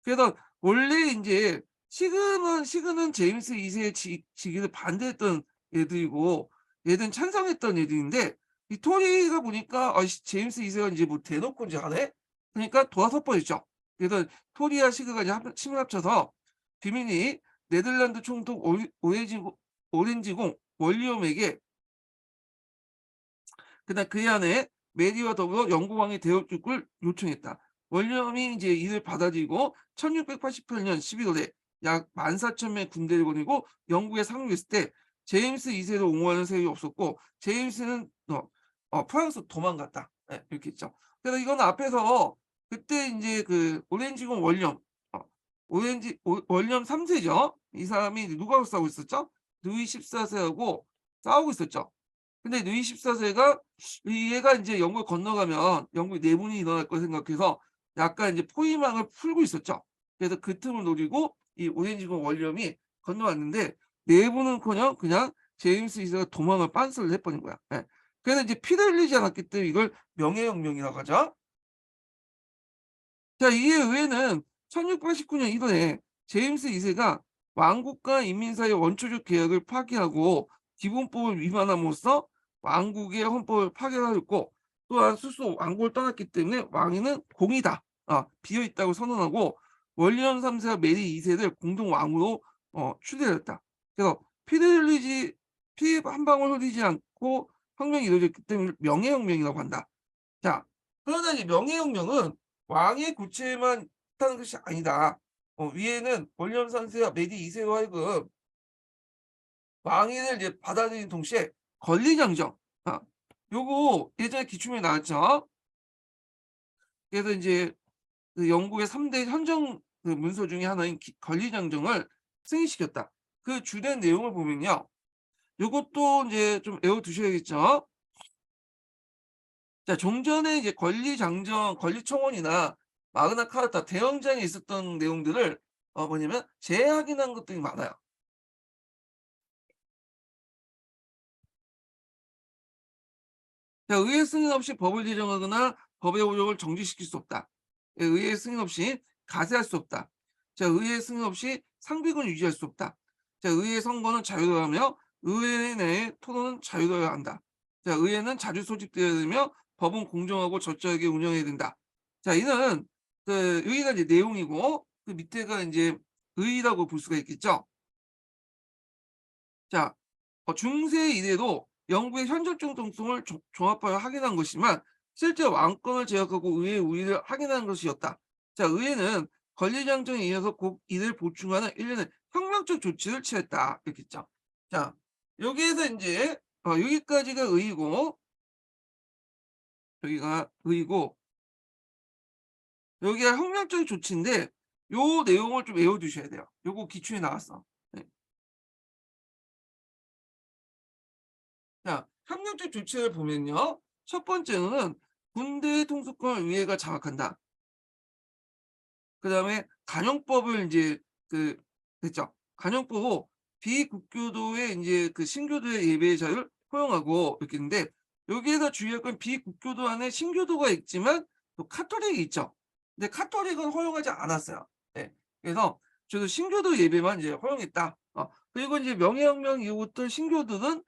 그래서 원래 이제 시그는 제임스 2세의 즉위를 반대했던 애들이고 얘들은 찬성했던 애들인데 이 토리가 보니까 제임스 2세가 이제 뭐 대놓고 이제 하네? 그러니까 도와서 뻔했죠. 그래서 토리와 시그가 이제 힘을 합쳐서 비밀이 네덜란드 총독 오렌지공 월리엄에게 그다음 그의 아내 메리와 더불어 영국왕의 대역축을 요청했다. 월리엄이 이제 이를 받아들이고 1688년 11월에 약 14,000명의 군대를 보내고 영국에 상륙했을 때 제임스 2세를 옹호하는 세력이 없었고 제임스는 프랑스로 도망갔다. 예, 이렇게 있죠. 그래서 이건 앞에서 그때 이제 그 오렌지공 월리엄 월리엄 3세죠. 이 사람이 누구하고 싸우고 있었죠? 루이 14세하고 싸우고 있었죠. 근데 루이 14세가 얘가 인제 영국을 건너가면 영국에 내분이 일어날 걸 생각해서 약간 인제 포위망을 풀고 있었죠. 그래서 그 틈을 노리고 이 오렌지군 월리엄이 건너왔는데 내분은커녕 그냥 제임스 2세가 도망을 빤스를 해 버린 거야. 예. 그래서 이제 피를 흘리지 않았기 때문에 이걸 명예혁명이라고 하죠. 자, 이에 의회는 1689년 1월에 제임스 2세가 왕국과 인민사이의 원초적 계약을 파기하고 기본법을 위반함으로써 왕국의 헌법을 파괴하였고 또한 스스로 왕국을 떠났기 때문에 왕위는 공이다. 비어 있다고 선언하고 월리엄 3세와 메리 2세를 공동 왕으로 추대했다. 그래서 피 한 방울 흘리지 않고 혁명이 이루어졌기 때문에 명예혁명이라고 한다. 자, 그러나 이 명예혁명은 왕의 구체만 있다는 것이 아니다. 위에는 월리엄 3세와 메리 2세로 하여금 왕위를 이제 받아들인 동시에 권리장정. 요거 예전에 기출문에 나왔죠. 그래서 인제 그 영국의 3대 헌정 그 문서 중에 하나인 권리장정을 승인시켰다. 그 주된 내용을 보면요. 요것도 인제 좀 외워 두셔야겠죠. 자, 종전에 이제 권리장정, 권리청원이나 마그나 카르타 대영장에 있었던 내용들을 뭐냐면 재확인한 것들이 많아요. 자, 의회 승인 없이 법을 제정하거나 법의 효력을 정지시킬 수 없다. 예, 의회 승인 없이 가세할 수 없다. 자, 의회 승인 없이 상비군 유지할 수 없다. 자, 의회 선거는 자유로하며 의회 내 토론은 자유로워야 한다. 자, 의회는 자주 소집되어야 되며 법은 공정하고 절저하게 운영해야 된다. 자, 이는 그 여기가 이제 내용이고 그 밑에가 이제 의의라고 볼 수가 있겠죠. 자, 중세 이래로 영국의 현실적 정통을 종합하여 확인한 것이지만 실제 왕권을 제압하고 의회의 우위를 확인한 것이었다. 자, 의회는 권리장정에 의해서 곧 이를 보충하는 일련의 혁명적 조치를 취했다. 이렇게 했죠. 자, 여기에서 이제 여기까지가 의의고, 여기가 의의고, 여기가 혁명적 조치인데 요 내용을 좀 외워두셔야 돼요. 요거 기출에 나왔어. 네. 자, 혁명적 조치를 보면요. 첫 번째는 군대의 통수권을 의회가 장악한다. 그다음에 간용법을 인제 그 됐죠. 간용법으로 비국교도의 인제 그 신교도의 예배의 자유를 허용하고 이렇게 있는데 여기에서 주의할 건 비국교도 안에 신교도가 있지만 또 카톨릭이 있죠. 근데 카톨릭은 허용하지 않았어요. 네. 그래서 주로 신교도 예배만 이제 허용했다. 그리고 인제 명예혁명 이후부터 신교도는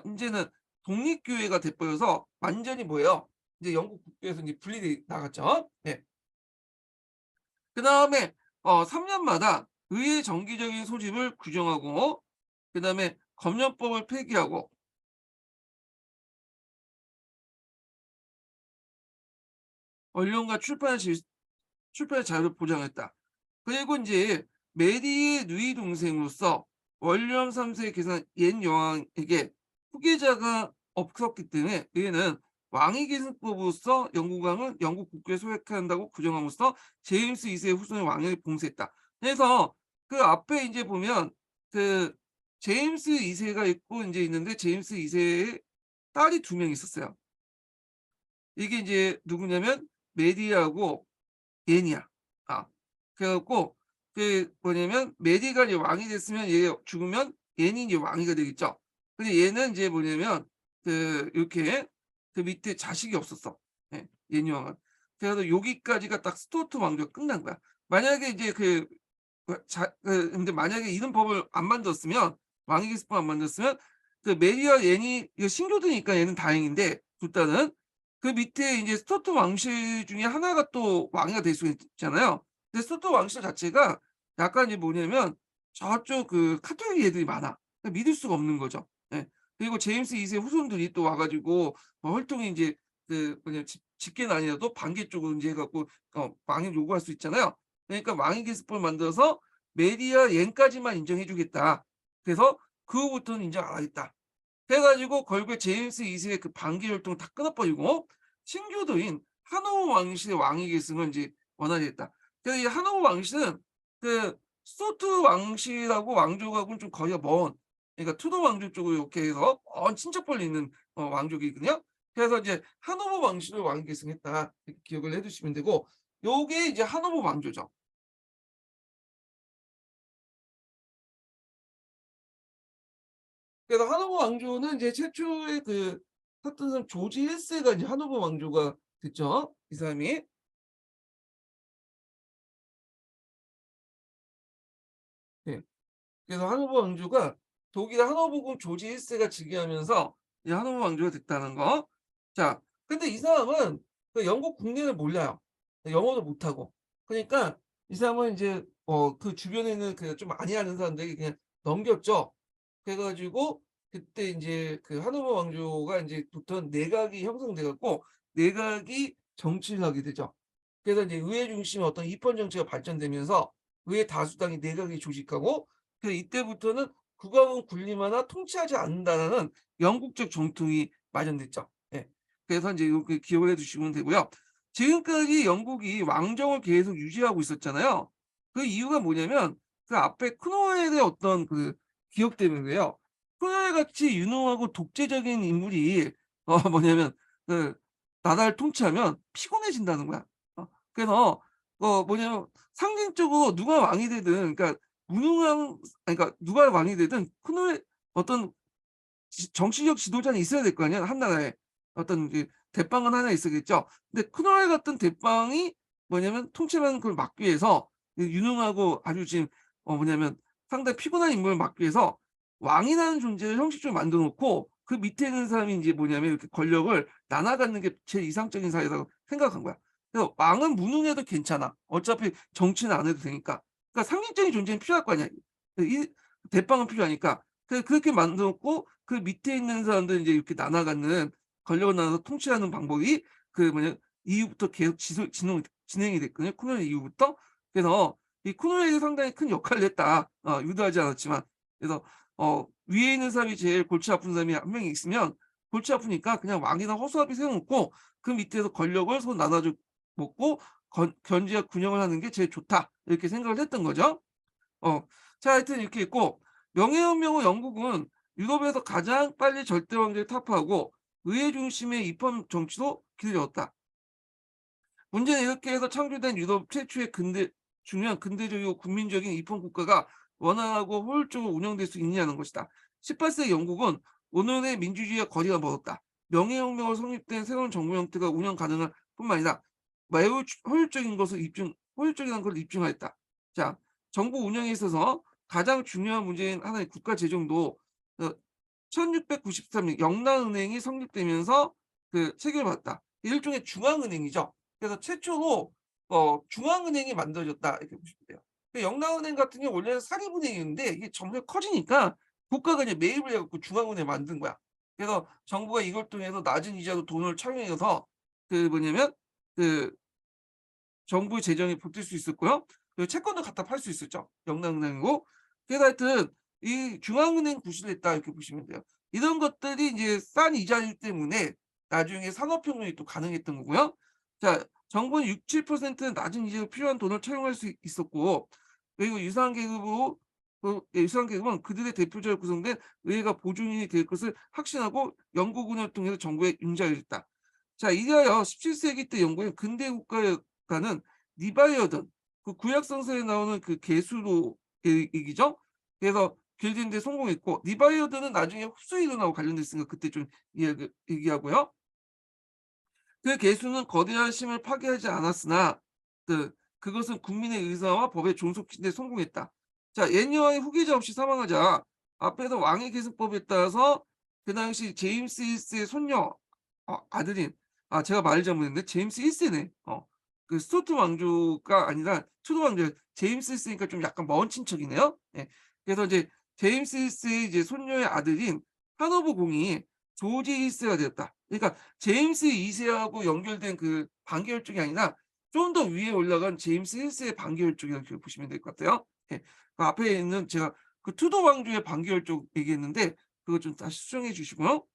인제는 독립교회가 돼 버려서 완전히 뭐예요? 이제 영국 국교에서 이제 분리돼 나갔죠. 네. 그다음에 3 년마다 의회 정기적인 소집을 규정하고 그다음에 검역법을 폐기하고 언론과 출판의 자유를 보장했다. 그리고 인제 메리의 누이 동생으로서 윌리엄 3 세의 계산 옛 여왕에게 후계자가 없었기 때문에 의회는 왕위 계승법으로써 영국 왕은 영국 국교에 소속한다고 규정함으로써 제임스 2 세의 후손의 왕위를 봉쇄했다. 그래서 그 앞에 인제 보면 그 제임스 2 세가 있고 인제 있는데 제임스 2 세의 딸이 2명 있었어요. 이게 인제 누구냐면 메리하고 옌이야. 아. 그래 갖고 그 뭐냐면 메리가 이제 왕이 됐으면 얘 죽으면 옌이 이제 왕위가 되겠죠. 근데 얘는 인제 뭐냐면 그 요렇게 그 밑에 자식이 없었어. 예. 옌 왕은. 그래서 여기까지가 딱 스투어트 왕조가 끝난 거야. 만약에 이제 근데 만약에 이런 법을 안 만들었으면 왕위 계승법 안 만들었으면 그 메리와 옌이 이거 신교도니까 얘는 다행인데 두 딸은 그 밑에 인제 스투어트 왕실 중에 하나가 또 왕위가 될 수 있잖아요. 근데 스투어트 왕실 자체가 약간 이제 뭐냐면 저쪽 그 카톨릭 애들이 많아. 그러니까 믿을 수가 없는 거죠. 예. 그리고 제임스 2 세의 후손들이 또 와 가지고 혈통이 인제 그 뭐냐 직계는 아니라도 반계 쪽으로 인제 해 갖고 왕위를 요구할 수 있잖아요. 그러니까 왕위 계승법을 만들어서 메리와 옌까지만 인정해 주겠다. 그래서 그 후부터는 인정 안 하겠다. 해 가지고 결국에 제임스 2 세의 그 반기 혈통을 다 끊어 버리고 신교도인 하노버 왕실의 왕위 계승을 인제 원하게 됐다. 그래서 이 하노버 왕실은 그 스투어트 왕실하고 왕족하고는 좀 거리가 먼 그러니까 투도 왕족 쪽으로 이렇게 해서 먼 친척벌이 있는 왕족이거든요. 그래서 이제 하노버 왕실을 왕위 계승했다. 이렇게 기억을 해 두시면 되고 요게 이제 하노버 왕조죠. 그래서 하노버 왕조는 이제 최초의 그 샀던 사람 조지 1 세가 이제 하노버 왕조가 됐죠. 이 사람이. 예. 그래서 하노버 왕조가 독일의 하노버궁 조지 1 세가 즉위하면서 이 하노버 왕조가 됐다는 거. 자, 근데 이 사람은 그 영국 국내를 몰라요. 영어도 못하고. 그러니까 이 사람은 인제 그 주변에 있는 그 좀 많이 아는 사람들에게 그냥 넘겼죠. 그래 가지고 그때 인제 그 하노버 왕조가 인제 부터 내각이 형성돼 갖고 내각이 정치를 하게 되죠. 그래서 인제 의회 중심의 어떤 입헌 정치가 발전되면서 의회 다수당이 내각이 조직하고 이때부터는 국왕은 군림하나 통치하지 않는다라는 영국적 정통이 마련됐죠. 예. 그래서 인제 요렇게 기억을 해 두시면 되고요. 지금까지 영국이 왕정을 계속 유지하고 있었잖아요. 그 이유가 뭐냐면 그 앞에 크롬웰의 어떤 그 기억 때문인데요. 크롬웰 같이 유능하고 독재적인 인물이 뭐냐면 그 나라를 통치하면 피곤해진다는 거야. 그래서 뭐냐면 상징적으로 누가 왕이 되든 그러니까 무능한 아니 그러니까 누가 왕이 되든 크롬웰 어떤 정치적 지도자는 있어야 될 거 아니야, 한 나라에. 어떤 그 대빵은 하나 있어야겠죠. 근데 크노엘 같은 대빵이 뭐냐면 통치라는 걸 막기 위해서 그 유능하고 아주 지금 뭐냐면 상당히 피곤한 인물을 막기 위해서 왕이라는 존재를 형식적으로 만들어 놓고 그 밑에 있는 사람이 인제 뭐냐면 이렇게 권력을 나눠 갖는 게 제일 이상적인 사회라고 생각한 거야. 그래서 왕은 무능해도 괜찮아. 어차피 정치는 안 해도 되니까. 그러니까 상징적인 존재는 필요할 거 아니야. 이 대빵은 필요하니까. 그렇게 만들었고 그 밑에 있는 사람들 이제 이렇게 나눠 갖는 권력을 나눠서 통치하는 방법이 그 뭐냐 이후부터 계속 지속 진행이 됐거든요, 코로나 이후부터. 그래서 이 코로나에게 상당히 큰 역할을 했다. 유도하지 않았지만. 그래서 위에 있는 사람이 제일 골치 아픈 사람이 한 명이 있으면 골치 아프니까 그냥 왕이나 허수아비 세워 놓고 그 밑에서 권력을 서로 나눠 줘 먹고 건 견제와 균형을 하는 게 제일 좋다. 이렇게 생각을 했던 거죠. 어. 자 하여튼 이렇게 있고 명예혁명 후 영국은 유럽에서 가장 빨리 절대 왕제를 타파하고 의회 중심의 입헌 정치로 길들였다. 문제는 이렇게 해서 창조된 유럽 최초의 중요한 근대적이고 국민적인 입헌 국가가 원활하고 효율적으로 운영될 수 있느냐는 것이다. 18세기 영국은 오늘의 민주주의와 거리가 멀었다. 명예혁명으로 성립된 새로운 정부 형태가 운영 가능할 뿐만 아니라 매우 효율적인 것을 효율적이라는 걸 입증하였다. 자, 정부 운영에 있어서 가장 중요한 문제인 하나의 국가 재정도 1693년 영란은행이 성립되면서 체결받았다. 일종의 중앙은행이죠. 그래서 최초로 중앙은행이 만들어졌다 이렇게 보시면 돼요. 영랑은행 같은 경우 원래는 사립은행이었는데 이게 점점 커지니까 국가가 이제 매입을 해 갖고 중앙은행 만든 거야. 그래서 정부가 이걸 통해서 낮은 이자로 돈을 차용해서 뭐냐면 그 정부의 재정에 보탤 수 있었고요. 그리고 채권도 갖다 팔 수 있었죠. 영랑은행이고. 그래서 하여튼 이 중앙은행 구실을 했다 이렇게 보시면 돼요. 이런 것들이 이제 싼 이자이기 때문에 나중에 산업혁명이 또 가능했던 거고요. 자, 정부는 6~7%는 낮은 이자로 필요한 돈을 차용할 수 있었고 그리고 유사한 계급은 그들의 대표적으로 구성된 의회가 보존인이 될 것을 확신하고 영국 운영을 통해서 정부에 융자를 했다. 자, 이하여 17세기 때 영국은 근대 국가는 리바이어든 그 구약 성서에 나오는 그 계수로 얘기죠. 그래서 길드는 데 성공했고 리바이어드는 나중에 흡수 이론하고 관련됐으니까 그때 좀 얘기하고요. 그 계수는 거대한 힘을 파괴하지 않았으나 그것은 국민의 의사와 법에 존속시키는 데 성공했다. 자, 예니어의 후계자 없이 사망하자 앞에서 왕의 계승법에 따라서 그 당시 제임스 1 세의 손녀 아들인 제가 말을 잘못했네. 제임스 1 세네. 스투어트 왕조가 아니라 투도 왕조 제임스 1 세니까 좀 약간 먼 친척이네요. 예. 그래서 이제 제임스 1 세의 이제 손녀의 아들인 하노버 공이 조지 1 세가 되었다. 그러니까 제임스 2 세하고 연결된 그 반계열쪽이 아니라 좀 더 위에 올라간 제임스 1 세의 반계열쪽이라고 이렇게 보시면 될 것 같아요. 예. 그 앞에 있는 제가 그 투도 왕조의 반계열쪽 얘기했는데 그거 좀 다시 수정해 주시고요.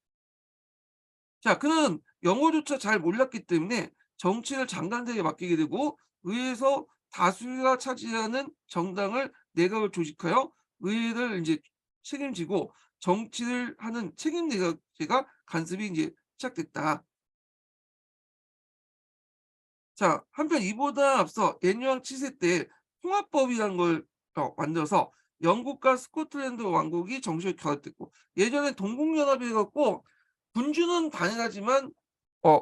자, 그는 영어조차 잘 몰랐기 때문에 정치를 장관들에게 맡기게 되고 의회에서 다수가 차지하는 정당을 내각을 조직하여 의회를 이제 책임지고 정치를 하는 책임 내각제가 간섭이 이제 시작됐다. 자, 한편 이보다 앞서 엔유왕 7세 때 통합법이라는 걸 만들어서 영국과 스코틀랜드 왕국이 정식으로 결합됐고 예전에 동국연합이 해 갖고 군주는 단일하지만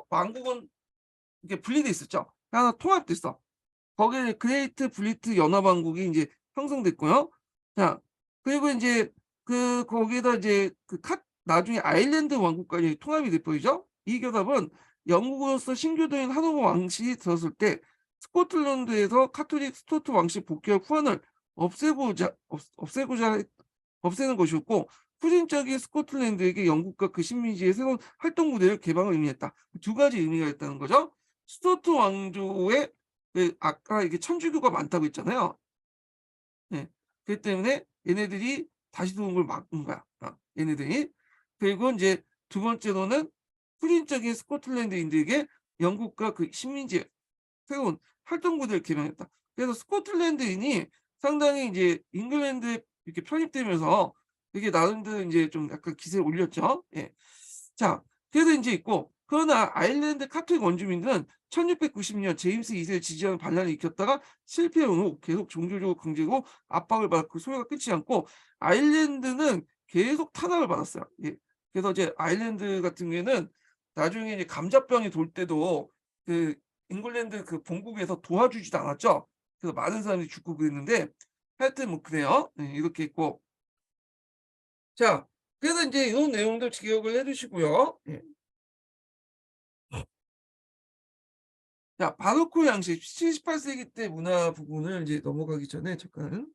왕국은 이게 분리돼 있었죠. 하나 통합됐어. 거기에 그레이트 브리트 연합왕국이 인제 형성됐고요. 자, 그리고 인제 거기에다 이제 나중에 아일랜드 왕국까지 통합이 돼 버리죠. 이 결합은 영국으로서 신교도인 하노버 왕실이 들었을 때 스코틀랜드에서 카톨릭 스투어트 왕실 복귀할 후환을 없애고자 없애는 것이었고 후진적인 스코틀랜드에게 영국과 그 식민지의 새로운 활동 무대를 개방을 의미했다. 두 가지 의미가 있다는 거죠. 스투어트 왕조의 아까 이게 천주교가 많다고 했잖아요. 예. 그렇기 때문에 얘네들이 다시 들어온 걸 막은 거야. 얘네들이. 그리고 인제 두 번째로는 후진적인 스코틀랜드인들에게 영국과 그 식민지의 새로운 활동 구대를 개방했다. 그래서 스코틀랜드인이 상당히 이제 잉글랜드에 이렇게 편입되면서 이게 나름대로 인제 좀 약간 기세를 올렸죠. 예. 자, 그래서 인제 있고 그러나 아일랜드 카톨릭 원주민들은 1690년 제임스 2 세를 지지하는 반란을 일으켰다가 실패한 후 계속 종교적으로 강제고 압박을 받고 소요가 끊이지 않고 아일랜드는 계속 탄압을 받았어요. 예. 그래서 이제 아일랜드 같은 경우에는 나중에 이제 감자병이 돌 때도 그 잉글랜드 그 본국에서 도와주지도 않았죠. 그래서 많은 사람들이 죽고 그랬는데 하여튼 뭐 그래요. 네, 이렇게 있고. 자, 그래서 인제 요 내용들 기억을 해 두시고요. 예. 자, 바로크 양식 18 세기 때 문화 부분을 이제 넘어가기 전에 잠깐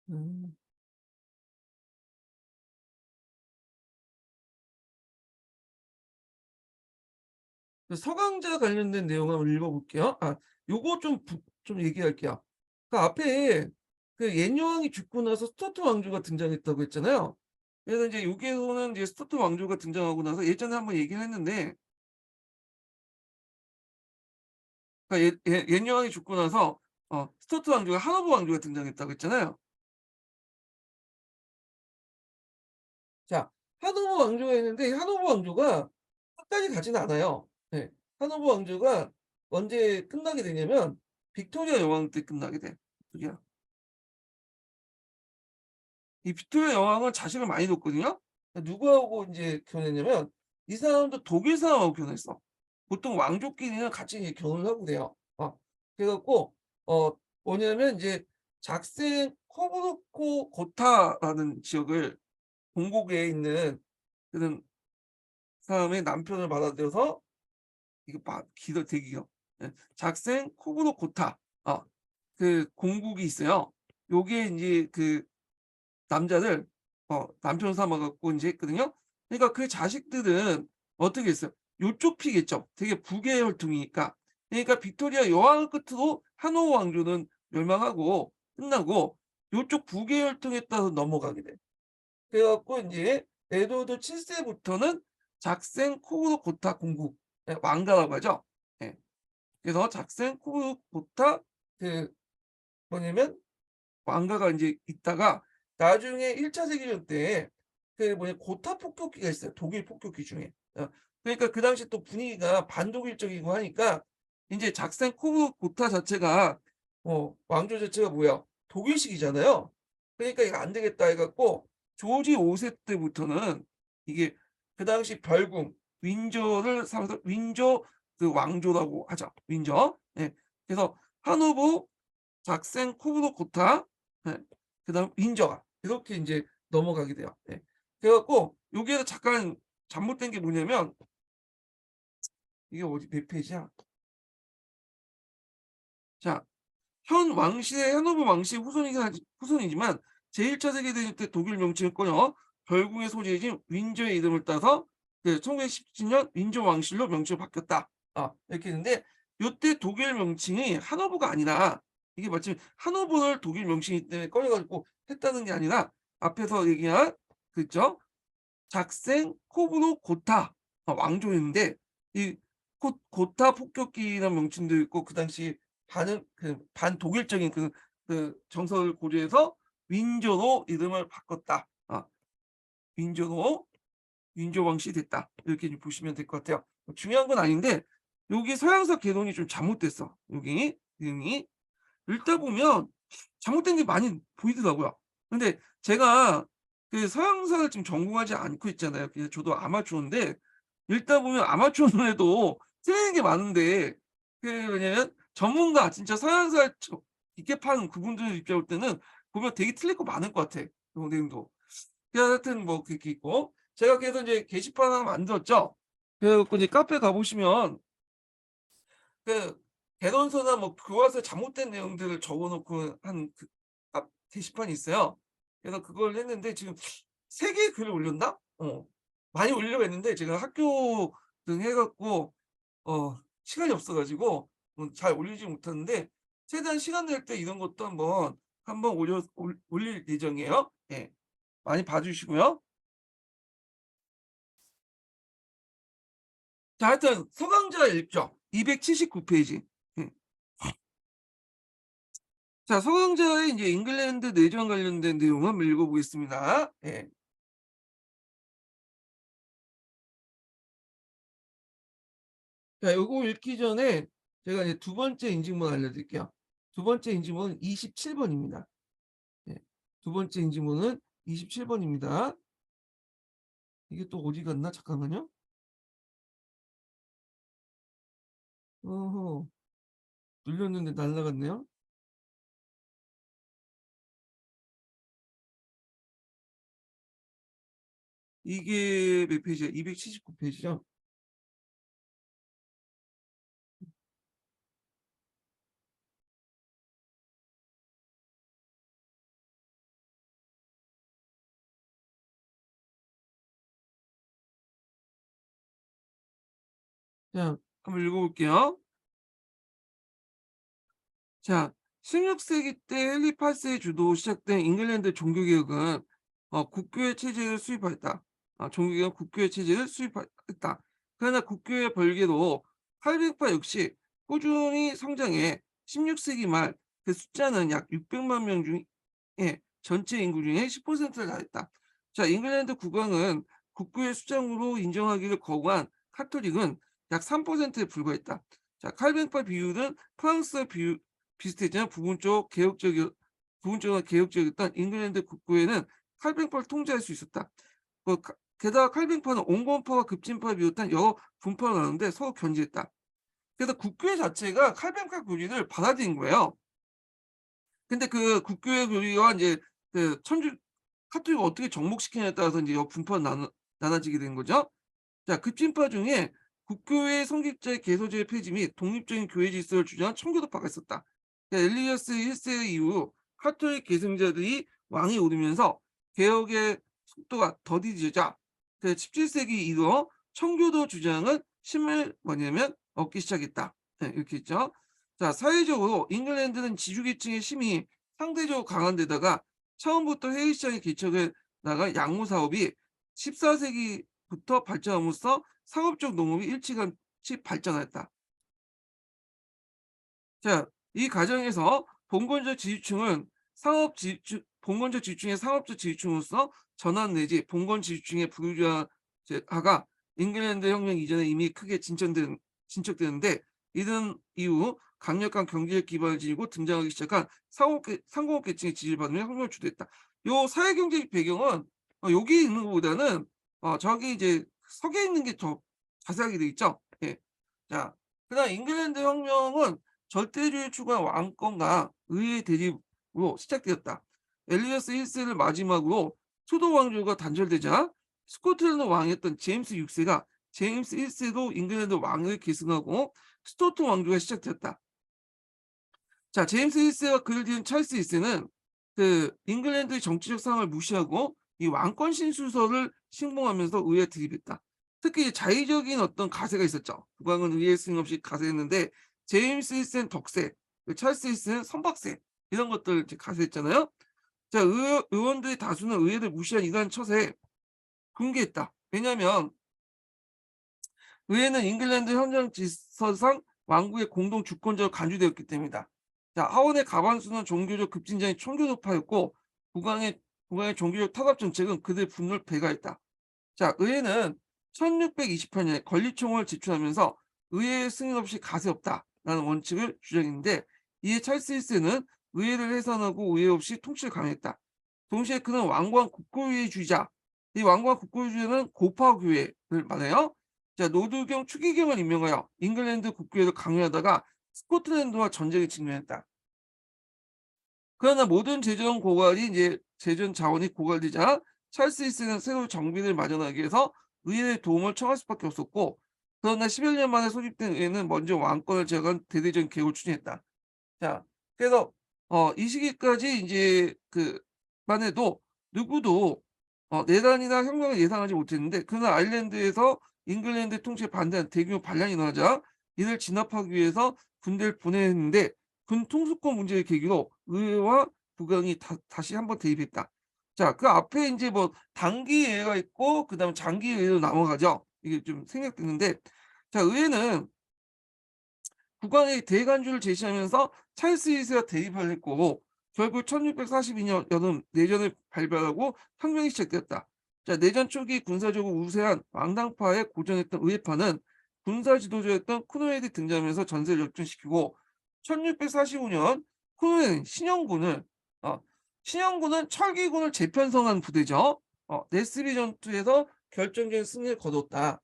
음. 그 서강자 관련된 내용 한번 읽어 볼게요. 요거 좀 얘기할게요. 그 앞에 그 옛 여왕이 죽고 나서 스투어트 왕조가 등장했다고 했잖아요. 그래서 인제 여기에서는 이제 스투어트 왕조가 등장하고 나서 예전에 한번 얘기를 했는데, 그러니까 옛 여왕이 죽고 나서 스투어트 왕조가 하노버 왕조가 등장했다고 했잖아요. 자, 하노버 왕조가 있는데 이 하노버 왕조가 끝까지 가지는 않아요. 네. 하노버 왕조가 언제 끝나게 되냐면 빅토리아 여왕 때 끝나게 돼. 빅토리아. 이 빅토리아 여왕은 자식을 많이 뒀거든요. 누구하고 인제 결혼했냐면 이 사람도 독일 사람하고 결혼했어. 보통 왕족끼리는 같이 이제 결혼을 하고 그래요. 그래 갖고 어 뭐냐면 인제 작센 코브르코 고타라는 지역을 공국에 있는 그런 사람의 남편을 받아들여서, 이거 기도 되게 길어. 예. 작센 코브르 고타, 그 공국이 있어요. 요게 인제 그 남자를 남편 삼아 갖고 인제 했거든요. 그러니까 그 자식들은 어떻게 했어요? 요쪽 피겠죠. 되게 북의 혈통이니까. 그러니까 빅토리아 여왕을 끝으로 한국 왕조는 멸망하고 끝나고 요쪽 북의 혈통에 따라서 넘어가게 돼. 그래 갖고 인제 에드워드 7 세부터는 작센 코브르 고타 공국, 예 왕가라고 하죠. 예. 그래서 작센 코브르 고타, 그 뭐냐면 왕가가 인제 있다가 나중에 1차 세계대전 때 그 고타 폭격기가 있어요, 독일 폭격기 중에. 그러니까 그 당시 또 분위기가 반독일적이고 하니까 인제 작센 코브 고타 자체가 왕조 자체가 뭐야, 독일식이잖아요. 그러니까 '이거 안 되겠다.' 해 갖고 조지 5세 때부터는 이게 그 당시 별궁 윈저를 삼아서 윈저 그 왕조라고 하죠, 윈저. 예. 그래서 하노버, 작센 코브르 고타, 예 그다음 윈저가 이렇게 인제 넘어가게 돼요. 예. 그래 갖고 여기에서 잠깐 잘못된 게 뭐냐면, 이게 어디 몇 페이지야? 자, 현 왕실의 하노버 왕실의 후손이지만 제1차 세계대전 때 독일 명칭을 꺼려 별궁의 소재지 윈저의 이름을 따서 그 1917년 윈저 왕실로 명칭이 바뀌었다. 이렇게 했는데, 요때 독일 명칭이 하노버가 아니라, 이게 마침 하노버를 독일 명칭이기 때문에 꺼려 가지고 했다는 게 아니라 앞에서 얘기한 그 있죠? 작생 코브로 고타, 왕조였는데 이 고타 폭격기라는 명칭도 있고 그 당시 반독일적인 정서를 고려해서 윈저로 이름을 바꿨다. 윈저로 윈저 왕실이 됐다. 이렇게 좀 보시면 될 것 같아요. 중요한 건 아닌데 여기 서양사 개론이 좀 잘못됐어. 여기 내용이 읽다 보면 잘못된 게 많이 보이더라고요. 근데 제가 그 서양사를 지금 전공하지 않고 있잖아요. 그냥 저도 아마추어인데 읽다 보면 아마추어 눈에도 틀리는 게 많은데, 왜냐면 전문가 진짜 서양사를 깊게 파는 그분들 입장에 볼 때는 보면 되게 틀릴 거 많을 것 같아, 요 내용도. 하여튼 뭐 그렇게 있고, 제가 그래서 인제 게시판 하나 만들었죠. 그래 갖고 이제 카페 가 보시면 그 대론서나 뭐 교과서에 잘못된 내용들을 적어 놓고 한 게시판이 있어요. 그래서 그걸 했는데 지금 3 개의 글을 올렸나? 많이 올리려고 했는데 제가 학교 등 해 갖고 시간이 없어 가지고 잘 올리지 못했는데, 최대한 시간 낼 때 이런 것도 한번 올릴 예정이에요. 예. 많이 봐 주시고요. 자, 하여튼 서강자 읽죠. 279 페이지. 예. 자, 서강자의 인제 잉글랜드 내전 관련된 내용 한번 읽어 보겠습니다. 예. 자, 요거 읽기 전에 제가 이제 두 번째 인증문 알려드릴게요. 두 번째 인증문은 27 번입니다. 예. 두 번째 인증문은 27 번입니다. 이게 또 어디 갔나? 잠깐만요. 어허. 눌렸는데 날라갔네요. 이게 몇 페이지야? 279 페이지죠? 자, 한번 읽어볼게요. 자, 16세기 때 헨리 8세의 주도 시작된 잉글랜드 종교개혁은 국교회 체제를 수입하였다. 종교개혁은 국교회 체제를 수입했다. 그러나 국교회 별개로 칼빈파 역시 꾸준히 성장해 16세기 말 그 숫자는 약 600만 명 중에 전체 인구 중에 10%를 다했다. 자, 잉글랜드 국왕은 국교회 수장으로 인정하기를 거부한 카톨릭은 약 3%에 불과했다. 자, 칼빈파 비율은 프랑스와 비슷했지만 부분적으로 개혁적이었던 잉글랜드 국교회는 칼뱅파를 통제할 수 있었다. 게다가 칼뱅파는 온건파와 급진파를 비롯한 여러 분파가 나는데 서로 견제했다. 그래서 국교회 자체가 칼뱅파 교리를 받아들인 거예요. 근데 그 국교회 교리와 이제 그 천주 카톨릭을 어떻게 정복시키냐에 따라서 이제 여 분파가 나눠지게 된 거죠. 자, 급진파 중에 국교회 성직자의 계소제의 폐지 및 독립적인 교회 질서를 주장한 청교도파가 있었다. 엘리어스 1세 이후 카톨릭 계승자들이 왕이 오르면서 개혁의 속도가 더디지자 17세기 이후 청교도 주장은 힘을 뭐냐면 얻기 시작했다. 네, 이렇게 있죠. 자, 사회적으로 잉글랜드는 지주계층의 힘이 상대적으로 강한 데다가 처음부터 해외시장에 개척해 나간 양모 사업이 14세기부터 발전함으로써 상업적 농업이 일찌감치 발전했다. 자, 이 과정에서 봉건적 지주층의 상업적 지주층으로서 전환 내지 봉건 지주층의 부유주화가 잉글랜드 혁명 이전에 이미 크게 진척되는데 이런 이후 강력한 경제적 기반을 지니고 등장하기 시작한 상공업 계층의 지지를 받으며 혁명을 주도했다. 요 사회 경제적 배경은 여기 있는 것보다는 저기 이제 석에 있는 게 더 자세하게 돼 있죠. 예. 자, 그다음 잉글랜드 혁명은 절대주의 추구한 왕권과 의회 대립으로 시작되었다. 엘리어스 1세를 마지막으로 수도 왕조가 단절되자 스코틀랜드 왕이었던 제임스 6세가 제임스 1세도 잉글랜드 왕을 계승하고 스토트 왕조가 시작되었다. 자, 제임스 1세와 그를 뒤인 찰스 1세는 그 잉글랜드의 정치적 상황을 무시하고 이 왕권 신수설을 신봉하면서 의회에 드립했다. 특히 자의적인 어떤 가세가 있었죠. 국왕은 의회 승인 없이 가세했는데 제임스 1세는 덕세, 찰스 1세는 선박세 이런 것들 이제 가세했잖아요. 자, 의원들의 다수는 의회를 무시한 이러한 처세에 분개했다. 왜냐하면 의회는 잉글랜드 현장 질서상 왕국의 공동 주권자로 간주되었기 때문이다. 자, 하원의 과반수는 종교적 급진장이 청교도파였고 국왕의 종교적 타협 정책은 그들의 분노를 배가했다. 자, 의회는 1628년에 권리총을 제출하면서 의회 승인 없이 가세 없다라는 원칙을 주장했는데 이에 찰스 1세는 의회를 해산하고 의회 없이 통치를 강행했다. 동시에 그는 왕관 국고주의자, 이 왕관 국고주의는 고파 교회를 말해요. 자, 노드경 추기경을 임명하여 잉글랜드 국교회를 강요하다가 스코틀랜드와 전쟁에 직면했다. 그러나 모든 재정 자원이 고갈되자 찰스 1세는 새로운 정비를 마련하기 위해서 의회의 도움을 청할 수밖에 없었고 그러나 11년 만에 소집된 의회는 먼저 왕권을 제거한 대대적인 개혁을 추진했다. 자, 그래서 이 시기까지 이제 만 해도 누구도 내란이나 혁명을 예상하지 못했는데 그러나 아일랜드에서 잉글랜드 통치에 반대하는 대규모 반란이 일어나자 이를 진압하기 위해서 군대를 보냈는데 군 통수권 문제를 계기로 의회와 국왕이 다시 한번 대립했다. 자, 그 앞에 인제 뭐 단기 예외가 있고 그다음에 장기 예외로 넘어가죠. 이게 좀 생략됐는데 자, 의회는 국왕의 대간주를 제시하면서 찰스 2세와 대립을 했고 결국 1642년 여름 내전을 발발하고 혁명이 시작되었다. 자, 내전 초기 군사적으로 우세한 왕당파에 고전했던 의회파는 군사 지도자였던 쿠노웨이 등장하면서 전세를 역전시키고 1645년 쿠노웨이는 신영군은 철기군을 재편성한 부대죠. 네스비 전투에서 결정적인 승리를 거뒀다.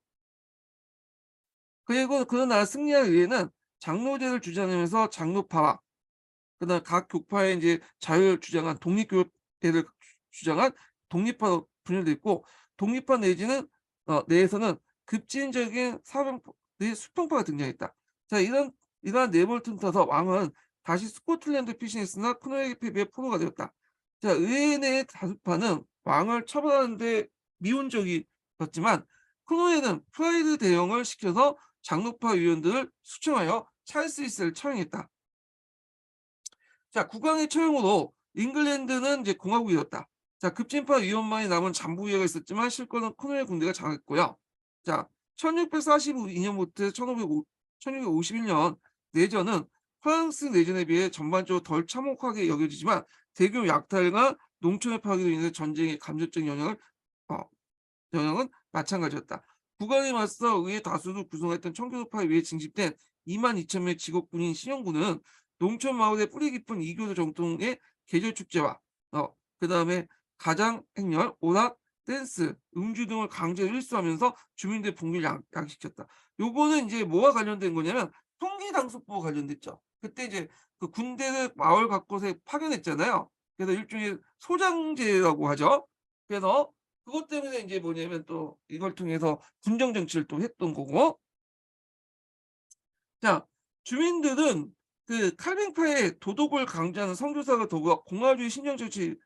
그리고 그러나 승리한 의회는 장로제를 주장하면서 장로파와 그다음 각 교파의 이제 자유를 주장한 독립교회를 주장한 독립파로 분열됐고 독립파 내지는 내에서는 급진적인 수평파가 등장했다. 자, 이러한 내부를 틈타서 왕은 다시 스코틀랜드 피신했으나 크노에게 패배해 포로가 되었다. 자, 의회 내 다수파는 왕을 처벌하는 데 미온적이었지만 크노에는 프라이드 대형을 시켜서 장로파 위원들을 수청하여 찰스 1세를 처형했다. 자, 국왕의 처형으로 잉글랜드는 이제 공화국이 되었다. 자, 급진파 위원만이 남은 잠부위가 있었지만 실권은 코노의 군대가 장악했고요. 자, 1642년부터 1651년 내전은 프랑스 내전에 비해 전반적으로 덜 참혹하게 여겨지지만 대규모 약탈과 농촌의 파괴로 인해 전쟁의 감정적 어, 영향은 마찬가지였다. 국왕에 맞서 의회 다수를 구성했던 청교도파에 의해 징집된 22,000명의 직업군인 신영군은 농촌 마을의 뿌리 깊은 이교도 정통의 계절 축제와 그다음에 가장 행렬, 오락, 댄스, 음주 등을 강제로 일수하면서 주민들의 복리를 양식시켰다. 요거는 이제 뭐와 관련된 거냐면 통기당속부와 관련됐죠. 그때 이제 그 군대를 마을 곳곳에 파견했잖아요. 그래서 일종의 소장제라고 하죠. 그래서 그것 때문에 인제 뭐냐면 또 이걸 통해서 군정 정치를 또 했던 거고. 자, 주민들은 그 칼뱅파의 도덕을 강조하는 선교사가 더불어 공화주의 신정 정치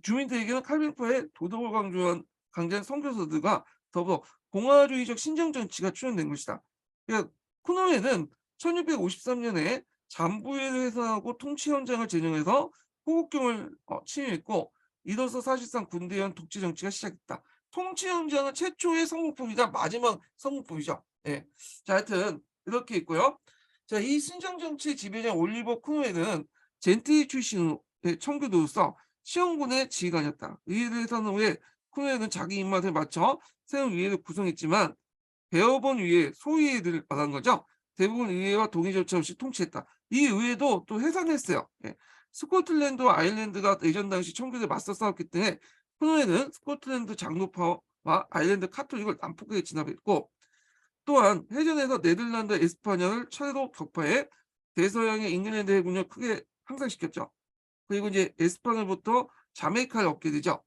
주민들에게는 칼뱅파의 도덕을 강조한 선교사들과 더불어 공화주의적 신정 정치가 추진된 것이다. 그러니까 쿠노에는 1653년에 잠부회를 해산하고 통치 현장을 제정해서 호국경을 취임했고 이로써 사실상 군대형 독재 정치가 시작됐다. 통치 현장은 최초의 성공법이자 마지막 성공법이죠. 예. 자, 하여튼 이렇게 있고요. 자, 이 신정 정치의 지배자 올리버 쿠노에는 젠틀리 출신의 청교도로서 시험군의 지휘관이었다. 의회를 해산 후에 쿠노에는 자기 입맛에 맞춰 새로운 의회를 구성했지만 베어본 의회, 소의회를 말한 거죠. 대부분 의회와 동의 절차 없이 통치했다. 이 의회도 또 해산했어요. 예. 스코틀랜드와 아일랜드가 내전 당시 청교도에 맞서 싸웠기 때문에 쿠노에는 스코틀랜드 장로파와 아일랜드 카톨릭을 난폭하게 진압했고 또한 해전에서 네덜란드 에스파냐를 차로 격파해 대서양의 잉글랜드 해군을 크게 향상시켰죠. 그리고 이제 에스파냐부터 자메이카를 얻게 되죠.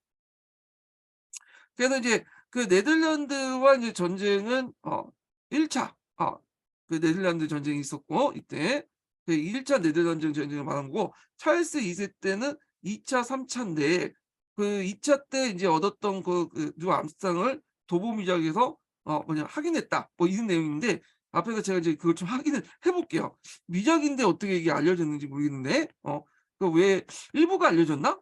그래서 이제 그 네덜란드와 이제 전쟁은 1 차 그 네덜란드 전쟁이 있었고 이때 그 1 차 네덜란드 전쟁을 말한 거고 찰스 2세 때는 2 차, 3 차인데 그 2차 때 인제 얻었던 뉴 암스트랑을 도보미작에서 확인했다. 뭐 이런 내용인데 앞에서 제가 이제 그걸 좀 확인을 해 볼게요. 미작인데 어떻게 이게 알려졌는지 모르겠는데 그 왜 일부가 알려졌나?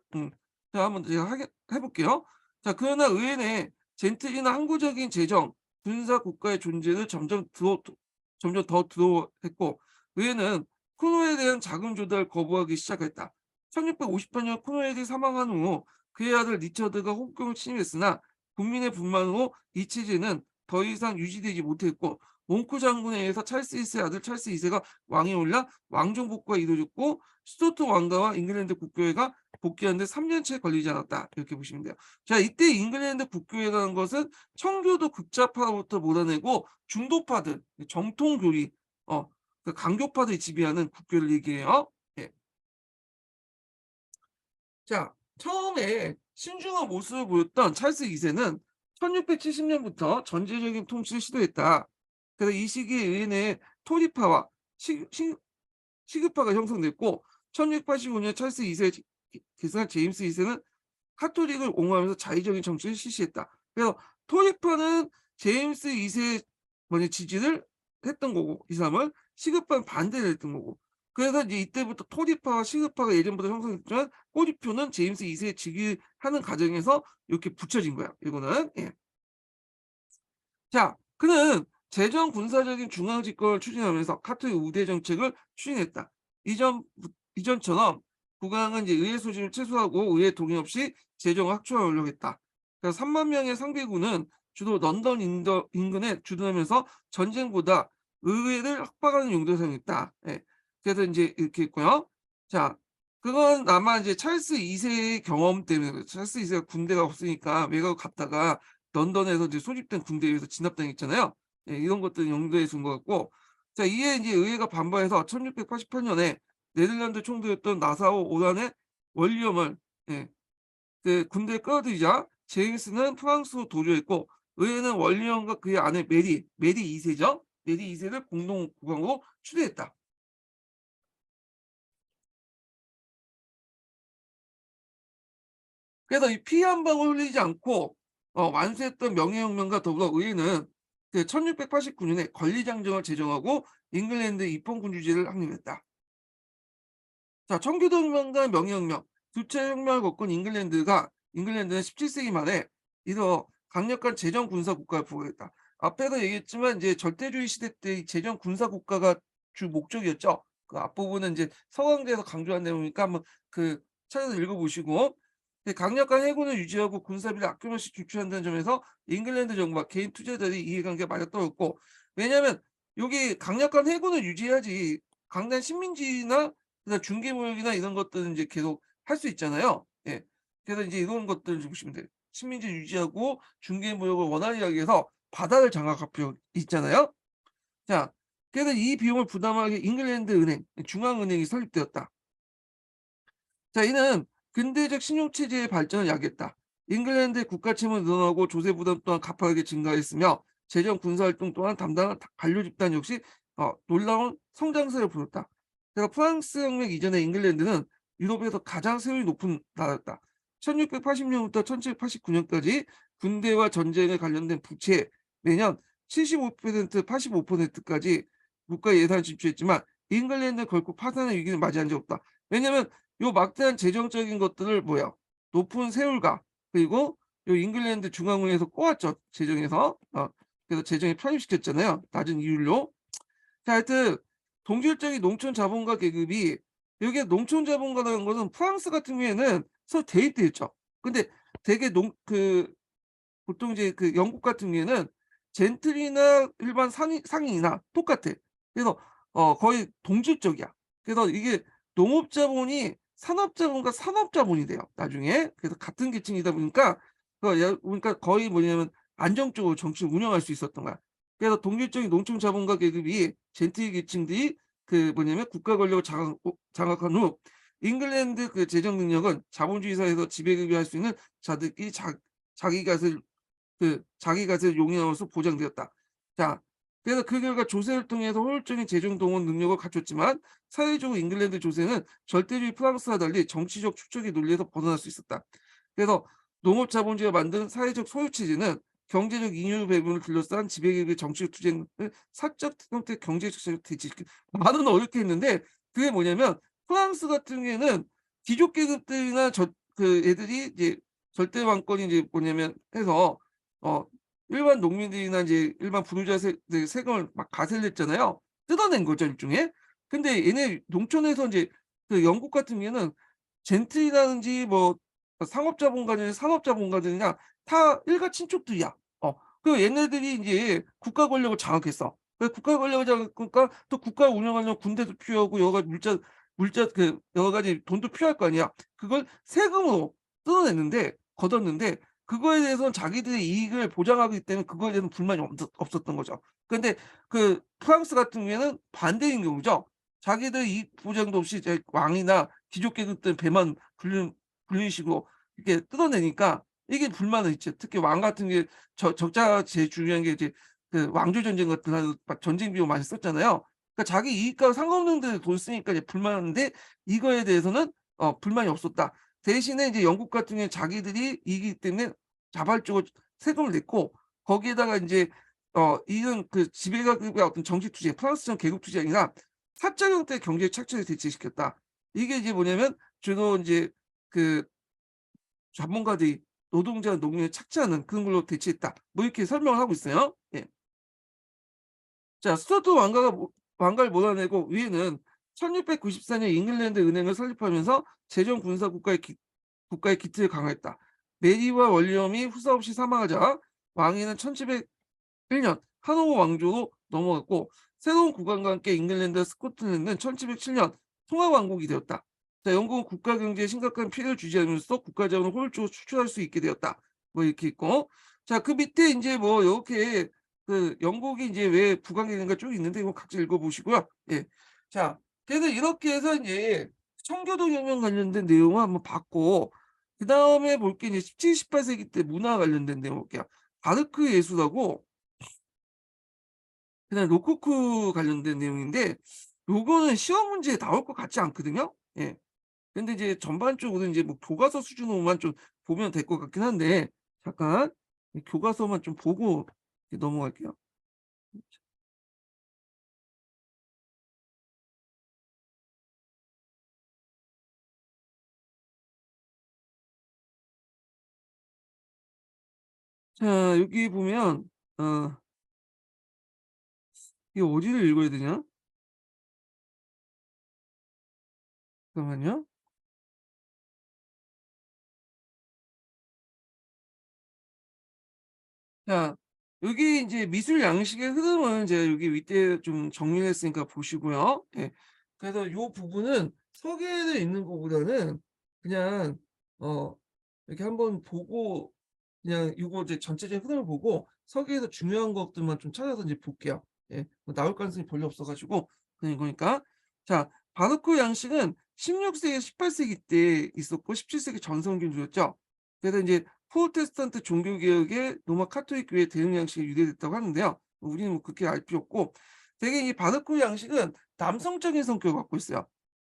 자 한번 제가 확인 해 볼게요. 자, 그러나 의회내 젠틀리나 항구적인 재정, 군사 국가의 존재를 점점 더 드러했고 의회는 쿠노에 대한 자금 조달을 거부하기 시작했다. 1658년 쿠노에게 사망한 후 그의 아들 리처드가 홍콩을 침입했으나 국민의 분만으로 이 체제는 더 이상 유지되지 못했고 몽크 장군에 의해서 찰스 1세 아들 찰스 2세가 왕에 올라 왕정 복구가 이루어졌고 스투어트 왕가와 잉글랜드 국교회가 복귀하는 데 3 년째 걸리지 않았다. 이렇게 보시면 돼요. 자, 이때 잉글랜드 국교회라는 것은 청교도 극좌파로부터 몰아내고 중도파들, 정통 교리, 그 강교파들이 지배하는 국교를 얘기해요. 예. 자, 처음에 신중한 모습을 보였던 찰스 2세는 1670년부터 전제적인 통치를 시도했다. 그래서 이 시기에 의회 토리파와 시, 시, 시급파가 형성됐고 1685년 찰스 2세 계승한 제임스 2세는 카톨릭을 옹호하면서 자의적인 정치를 실시했다. 그래서 토리파는 제임스 2세 지지를 했던 거고 이 사람은 시급파는 반대를 했던 거고 그래서 이제 이때부터 토리파와 시급파가 예전부터 형성됐지만 꼬리표는 제임스 2세에 즉위하는 과정에서 이렇게 붙여진 거야. 이거는 예. 자, 그는 재정 군사적인 중앙 집권을 추진하면서 카톨릭 우대 정책을 추진했다. 이전 이전처럼 국왕은 이제 의회 소집을 최소화하고 의회 동의 없이 재정을 확충하려고 했다. 그래서 3만 명의 상비군은 주로 런던 인근에 주둔하면서 전쟁보다 의회를 확보하는 용도로 사용했다. 예. 그래서 이제 이렇게 했고요. 자, 그건 아마 이제 찰스 2세의 경험 때문에 그래요. 찰스 2세가 군대가 없으니까 외곽을 갔다가 런던에서 이제 소집된 군대에 의해서 진압당했잖아요. 예, 이런 것들 염두에 둔 것 같고 자 이에 이제 의회가 반발해서 1688년에 네덜란드 총독이었던 나사오 오란의 원리엄을 예, 그 군대에 끌어들이자 제임스는 프랑스로 도주했고 의회는 원리엄과 그의 아내 메리 2세죠. 메리 2세를 공동 국왕으로 추대했다. 그래서 이 피 한 방울 흘리지 않고 완수했던 명예혁명과 더불어 의회는 그 1689년에 권리장정을 제정하고 잉글랜드 입헌군주제를 확립했다. 자, 청교도혁명과 명예혁명 두 차례 혁명을 겪은 잉글랜드는 17세기 말에 이어 강력한 재정 군사 국가를 부여했다. 앞에서 얘기했지만 이제 절대주의 시대 때 이 재정 군사 국가가 주 목적이었죠. 그 앞부분은 이제 서강대에서 강조한 내용이니까 한번 그 찾아서 읽어보시고, 강력한 해군을 유지하고 군사비를 아낌없이 지출한다는 점에서 잉글랜드 정부와 개인 투자자들이 이해관계가 맞아떨어졌고, 왜냐하면 여기 강력한 해군을 유지해야지 강단 식민지나 그다음 중개무역이나 이런 것들은 이제 계속 할 수 있잖아요. 예. 그래서 이제 이런 것들을 좀 보시면 돼요. 식민지 유지하고 중개무역을 원활히 하기 위해서 바다를 장악할 필요 있잖아요. 자, 그래서 이 비용을 부담하기 잉글랜드 은행, 중앙은행이 설립되었다. 자, 이는 근대적 신용체제의 발전을 야기했다. 잉글랜드의 국가 채무는 늘어나고 조세 부담 또한 가파르게 증가했으며 재정 군사 활동 또한 담당한 관료 집단 역시 놀라운 성장세를 보였다. 그래서 프랑스 혁명 이전에 잉글랜드는 유럽에서 가장 세율이 높은 나라였다. 1680년부터 1789년까지 군대와 전쟁에 관련된 부채 매년 75%, 85%까지 국가 예산을 지출했지만 잉글랜드는 결코 파산의 위기를 맞이한 적 없다. 왜냐하면 요 막대한 재정적인 것들을 높은 세율과 그리고 요 잉글랜드 중앙은행에서 꼬았죠. 재정에서. 그래서 재정에 편입시켰잖아요, 낮은 이율로. 자, 하여튼 동질적인 농촌 자본가 계급이, 여기에 농촌 자본가라는 것은 프랑스 같은 경우에는 서로 대립돼 있죠. 근데 되게 보통 이제 그 영국 같은 경우에는 젠틀이나 일반 상인이나 똑같아. 그래서 거의 동질적이야. 그래서 이게 농업자본이 산업자본과 산업자본이 돼요, 나중에. 그래서 같은 계층이다 보니까 그러니까 거의 뭐냐면 안정적으로 정치를 운영할 수 있었던 거야. 그래서 독립적인 농촌 자본가 계급이 젠틀 계층들이 그 뭐냐면 국가 권력을 장악한 후 잉글랜드 그 재정 능력은 자본주의 사회에서 지배구조할 수 있는 자들끼리 자기 갓을 자기 갓을 용인함으로써 보장되었다. 자, 그래서 그 결과 조세를 통해서 효율적인 재정 동원 능력을 갖췄지만 사회적으로 잉글랜드 조세는 절대주의 프랑스와 달리 정치적 축적의 논리에서 벗어날 수 있었다. 그래서 농업 자본주의가 만든 사회적 소유 체제는 경제적 잉여 배분을 둘러싼 지배계급의 정치적 투쟁을 사적 형태 경제적 대치시키, 말은 어렵게 했는데 그게 뭐냐면 프랑스 같은 경우에는 귀족 계급들이나 그 애들이 이제 절대 왕권이 이제 뭐냐면 해서 어 일반 농민들이나 이제 일반 부르주아 세금을 막 가세냈잖아요. 뜯어낸 거죠, 일종의. 근데 얘네 농촌에서 인제 그 영국 같은 경우에는 젠틀이라든지 뭐 상업자본가들 산업자본가들이나 다 일가 친족들이야. 그 얘네들이 인제 국가 권력을 장악했어. 그 국가 권력을 장악하니까 또 국가를 운영하려면 군대도 필요하고 여러 가지 여러 가지 돈도 필요할 거 아니야. 그걸 세금으로 걷었는데 그거에 대해서는 자기들의 이익을 보장하기 때문에 그거에 대해서는 불만이 없었던 거죠. 근데 그 프랑스 같은 경우에는 반대인 경우죠. 자기들 이익 보장도 없이 이제 왕이나 귀족 계급들 배만 불리는 식으로 이렇게 뜯어내니까 이게 불만은 있죠. 특히 왕 같은 게 적자가 제일 중요한 게 이제 그 왕조 전쟁 같은 막 전쟁 비용 많이 썼잖아요. 그러니까 자기 이익과 상관없는 데에 돈 쓰니까 이제 불만인데 이거에 대해서는 불만이 없었다. 대신에 이제 영국 같은 경우에 자기들이 이기기 때문에 자발적으로 세금을 냈고 거기에다가 인제 이런 그 지배가급의 어떤 정치 투쟁, 프랑스처럼 계급 투쟁이 아니라 사적 형태의 경제 착취를 대체시켰다. 이게 이제 뭐냐면 주로 인제 그 자본가들이 노동자, 농민을 착취하는 그런 걸로 대체했다. 뭐 이렇게 설명을 하고 있어요. 예. 자, 스튜어트 왕가를 몰아내고 위에는 1694년 잉글랜드 은행을 설립하면서 재정 군사 국가의 기틀을 강화했다. 메리와 월리엄이 후사 없이 사망하자 왕위는 1701년 하노버 왕조로 넘어갔고 새로운 국왕과 함께 잉글랜드와 스코틀랜드는 1707년 통합왕국이 되었다. 자, 영국은 국가 경제에 심각한 피해를 주지하면서 국가 자원을 효율적으로 추출할 수 있게 되었다. 뭐 이렇게 있고, 자, 그 밑에 이제 뭐 이렇게 그 영국이 이제 왜 국왕이 되는가 쭉 있는데 이거 각자 읽어보시고요. 예. 자, 그래서 이렇게 해서 이제 청교도 혁명 관련된 내용을 한번 봤고, 그다음에 볼 게 이제 17, 18세기 때 문화 관련된 내용 볼게요. 바르크 예술하고 그다음에 로코코 관련된 내용인데 요거는 시험 문제에 나올 것 같지 않거든요. 예. 근데 이제 전반적으로 인제 뭐 교과서 수준으로만 좀 보면 될 것 같긴 한데 잠깐 이 교과서만 좀 보고 이제 넘어갈게요. 자, 여기 보면 어 이게 어디를 읽어야 되냐? 잠깐만요. 자, 여기 이제 미술 양식의 흐름은 제가 여기 윗대에 좀 정리를 했으니까 보시고요. 예. 그래서 요 부분은 서계에 있는 것보다는 그냥 어 이렇게 한번 보고 그냥 요거 이제 전체적인 흐름을 보고 서계에서 중요한 것들만 좀 찾아서 이제 볼게요. 예. 뭐 나올 가능성이 별로 없어 가지고 그냥 이거니까. 자, 바로크 양식은 16 세기, 18 세기 때 있었고 17 세기 전성기였죠. 그래서 인제 프로테스탄트 종교 개혁의 로마 카톨릭 교회 대응 양식이 유래됐다고 하는데요. 우리는 뭐 그렇게 알 필요 없고 되게 이 바로크 양식은 남성적인 성격을 갖고 있어요.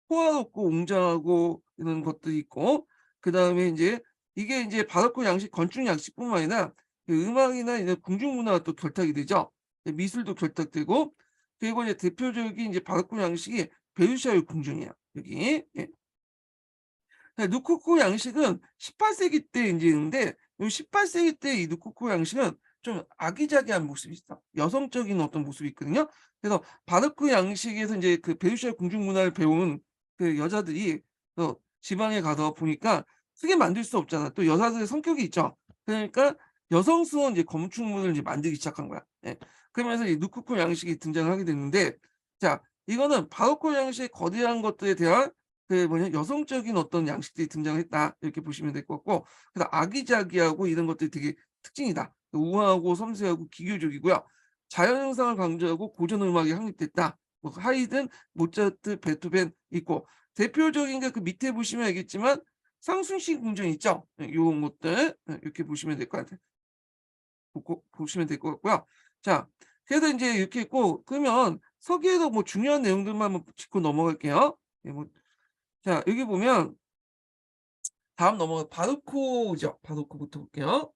호화롭고 웅장하고 이런 것들이 있고 그다음에 인제 이게 인제 바로크 양식 건축 양식뿐만 아니라 그 음악이나 이런 궁중문화가 또 결탁이 되죠. 예, 미술도 결탁되고 그리고 이제 대표적인 이제 바로크 양식이 베르사유 궁중이에요, 여기. 예. 네, 루코코 양식은 18 세기 때 인제 있는데 요 18 세기 때 이 루코코 양식은 좀 아기자기한 모습이 있어. 여성적인 어떤 모습이 있거든요. 그래서 바로크 양식에서 인제 그 베르사유 궁중 문화를 배운 그 여자들이 지방에 가서 보니까 크게 만들 수 없잖아. 또 여자들의 성격이 있죠. 그러니까 여성스러운 이제 건축물을 이제 만들기 시작한 거야. 예. 그러면서 이 루코코 양식이 등장을 하게 됐는데 자, 이거는 바로크 양식의 거대한 것들에 대한 그 뭐냐 여성적인 어떤 양식들이 등장했다 이렇게 보시면 될 것 같고 그래서 아기자기하고 이런 것들이 되게 특징이다. 우아하고 섬세하고 기교적이고요. 자연 현상을 강조하고 고전 음악이 확립됐다. 뭐 하이든, 모차르트, 베토벤 있고 대표적인 게 그 밑에 보시면 알겠지만 상순신 궁전 있죠? 예, 요런 것들 이렇게 보시면 될 것 같아요. 보시면 될 것 같고요. 자, 그래서 인제 이렇게 있고 그러면 서기에서 뭐 중요한 내용들만 한번 짚고 넘어갈게요. 예 뭐 자, 여기 보면 다음 넘어가 바로코죠. 바로코부터 볼게요.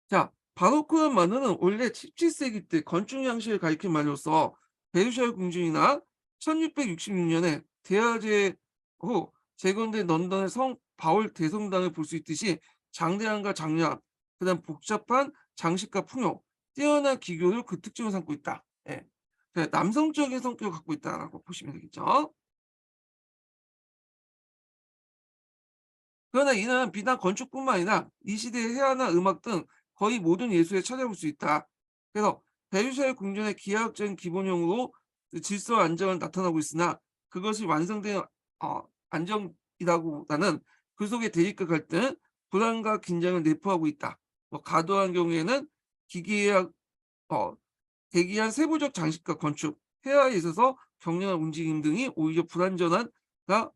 자, 바로크란 말은 원래 17 세기 때 건축 양식을 가리킨 말로써 베르사유 궁전이나 1666 년에 대화제 후 재건된 런던의 성 바울 대성당을 볼 수 있듯이 장대함과 장렬함, 그다음 복잡한 장식과 풍요, 뛰어난 기교를 그 특징으로 삼고 있다. 예. 그 남성적인 성격을 갖고 있다라고 보시면 되겠죠. 그러나 이는 비단 건축뿐만 아니라 이 시대의 회화나 음악 등 거의 모든 예술에 찾아볼 수 있다. 그래서 베르사유 궁전의 기하학적인 기본형으로 그 질서와 안정을 나타나고 있으나 그것이 완성된 안정이라기보다는 그 속에 대립과 갈등, 불안과 긴장을 내포하고 있다. 뭐 과도한 경우에는 기계학 어 대기한 세부적 장식과 건축, 폐하에 있어서 격렬한 움직임 등이 오히려 불완전한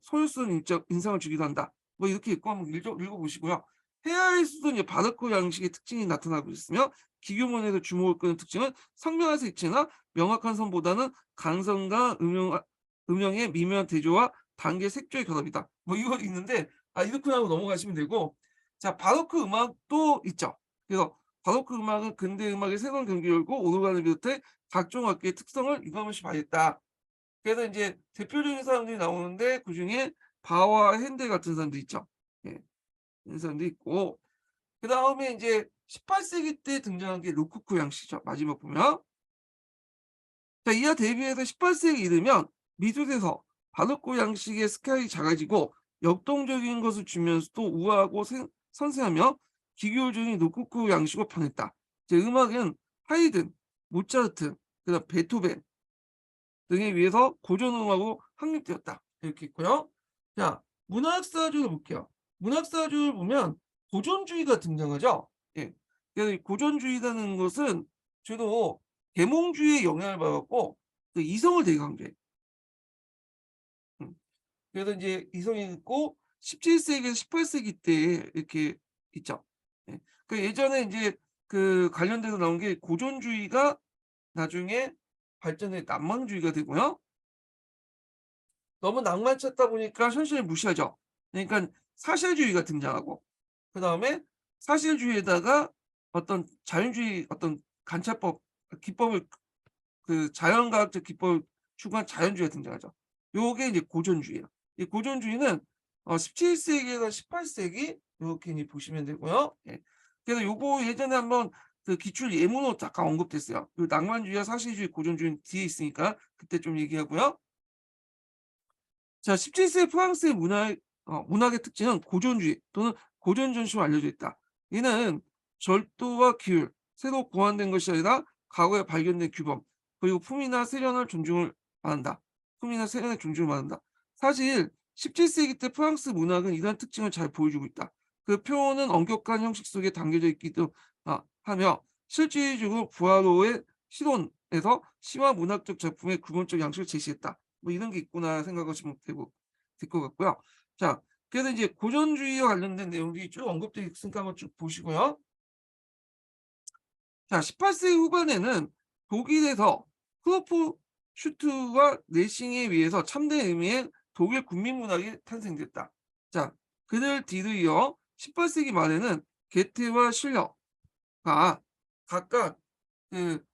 소유스러운 인상을 주기도 한다. 뭐 이렇게 읽고 한번 읽어보시고요. 폐하에서도 이제 바르코 양식의 특징이 나타나고 있으며 기교문에서 주목을 끄는 특징은 선명한 색채나 명확한 선보다는 강성과 음영의 미묘한 대조와 단계 색조의 결합이다. 뭐 이거 있는데 이렇게 하고 넘어가시면 되고 자 바로크 음악도 있죠. 그래서 바로크 음악은 근대 음악의 새로운 경기를 열고 오르간을 비롯해 각종 악기의 특성을 유감없이 발휘했다. 그래서 인제 대표적인 사람들이 나오는데 그중에 바흐와 핸델 같은 사람도 있죠. 예. 이런 사람도 있고 그다음에 인제 18 세기 때 등장한 게 로코코 양식이죠. 마지막 보면. 자 이와 대비해서 18 세기 이르면 미술에서 바로크 양식의 스케일이 작아지고 역동적인 것을 주면서도 우아하고 섬세하며 기교적인 로코코 양식으로 변했다. 이제 음악은 하이든, 모차르트, 그다음 베토벤 등에 의해서 고전 음악으로 확립되었다. 이렇게 있고요. 자, 문학사주를 볼게요. 문학사주를 보면 고전주의가 등장하죠. 예. 그래서 이 고전주의라는 것은 주로 계몽주의의 영향을 받았고 그 이성을 되게 강조해. 음. 그래서 인제 이성이 있고 17 세기에서 18 세기 때 이렇게 있죠. 예. 그 예전에 인제 그 관련돼서 나온 게 고전주의가 나중에 발전해 낭만주의가 되고요. 너무 낭만 찾다 보니까 현실을 무시하죠. 그러니깐 사실주의가 등장하고 그다음에 사실주의에다가 어떤 자연주의 어떤 관찰법 기법을 자연과학적 기법을 추구한 자연주의가 등장하죠. 요게 이제 고전주의예요. 이 고전주의는 17 세기에서 18 세기 요렇게 이제 보시면 되고요. 예. 그래서 요거 예전에 한번 기출 예문으로 잠깐 언급됐어요. 요 낭만주의와 사실주의, 고전주의는 뒤에 있으니까 그때 좀 얘기하고요. 자, 17 세기 프랑스의 문학의 특징은 고전주의 또는 고전 전시로 알려져 있다. 이는 절도와 기율, 새로 고안된 것이 아니라 과거에 발견된 규범, 그리고 품이나 세련을 존중을 받는다. 품이나 세련의 존중을 받는다. 사실 17 세기 때 프랑스 문학은 이러한 특징을 잘 보여주고 있다. 그 표현은 엄격한 형식 속에 담겨져 있기도 하며 실질적으로 부하로의 실론에서 시와 문학적 작품의 구본적 양식을 제시했다. 뭐 이런 게 있구나 생각하시면 될 것 같고요. 자, 그래서 이제 고전주의와 관련된 내용들이 쭉 언급되어 있으니까 한번 쭉 보시고요. 자, 18 세기 후반에는 독일에서 크로포 슈트와 레싱에 의해서 참된 의미의 독일 국민문학이 탄생됐다. 자, 그들 뒤를 이어 18 세기 말에는 게테와 실러가 각각 그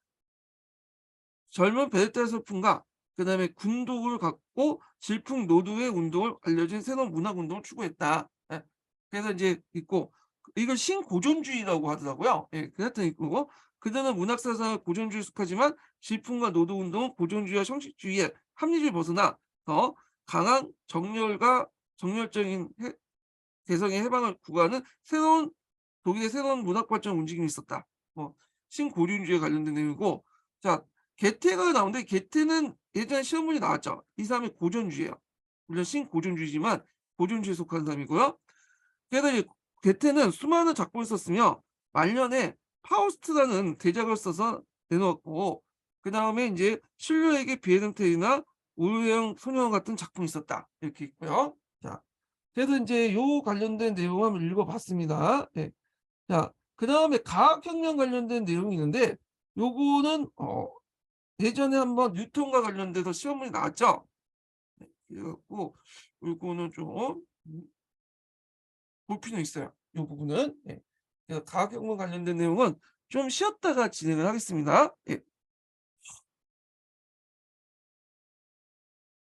젊은 베르테 소풍과 그다음에 군독을 갖고 질풍노도의 운동을 알려진 새로운 문학 운동을 추구했다. 예. 그래서 인제 있고 이걸 신고전주의라고 하더라고요. 예. 그 하여튼 있고 그들은 문학 사상을 고전주의에 속하지만 질풍과 노도 운동은 고전주의와 형식주의의 합리주의를 벗어나 더 강한 정열과 정열적인 개성의 해방을 구가하는 독일의 새로운 문학 발전 움직임이 있었다. 뭐 신고전주의에 관련된 내용이고 자 게테가 나오는데 게테는 예전에 시험 문제 나왔죠. 이 사람이 고전주의예요. 물론 신고전주의지만 고전주의에 속하는 사람이고요. 그래서 이제 게테는 수많은 작품을 썼으며 말년에 파우스트라는 대작을 써서 내놓았고 그다음에 인제 실로에게 비에른트이나 우르영 소녀원 같은 작품이 있었다. 이렇게 있고요. 자 그래서 인제 요 관련된 내용 한번 읽어 봤습니다. 예. 자 그다음에 과학혁명 관련된 내용이 있는데 요거는 예전에 한번 뉴턴과 관련돼서 시험 문제 나왔죠. 네. 그래 갖고 요거는 좀 볼 필요는 있어요, 요 부분은. 예. 그래서 과학혁명 관련된 내용은 좀 쉬었다가 진행을 하겠습니다. 예.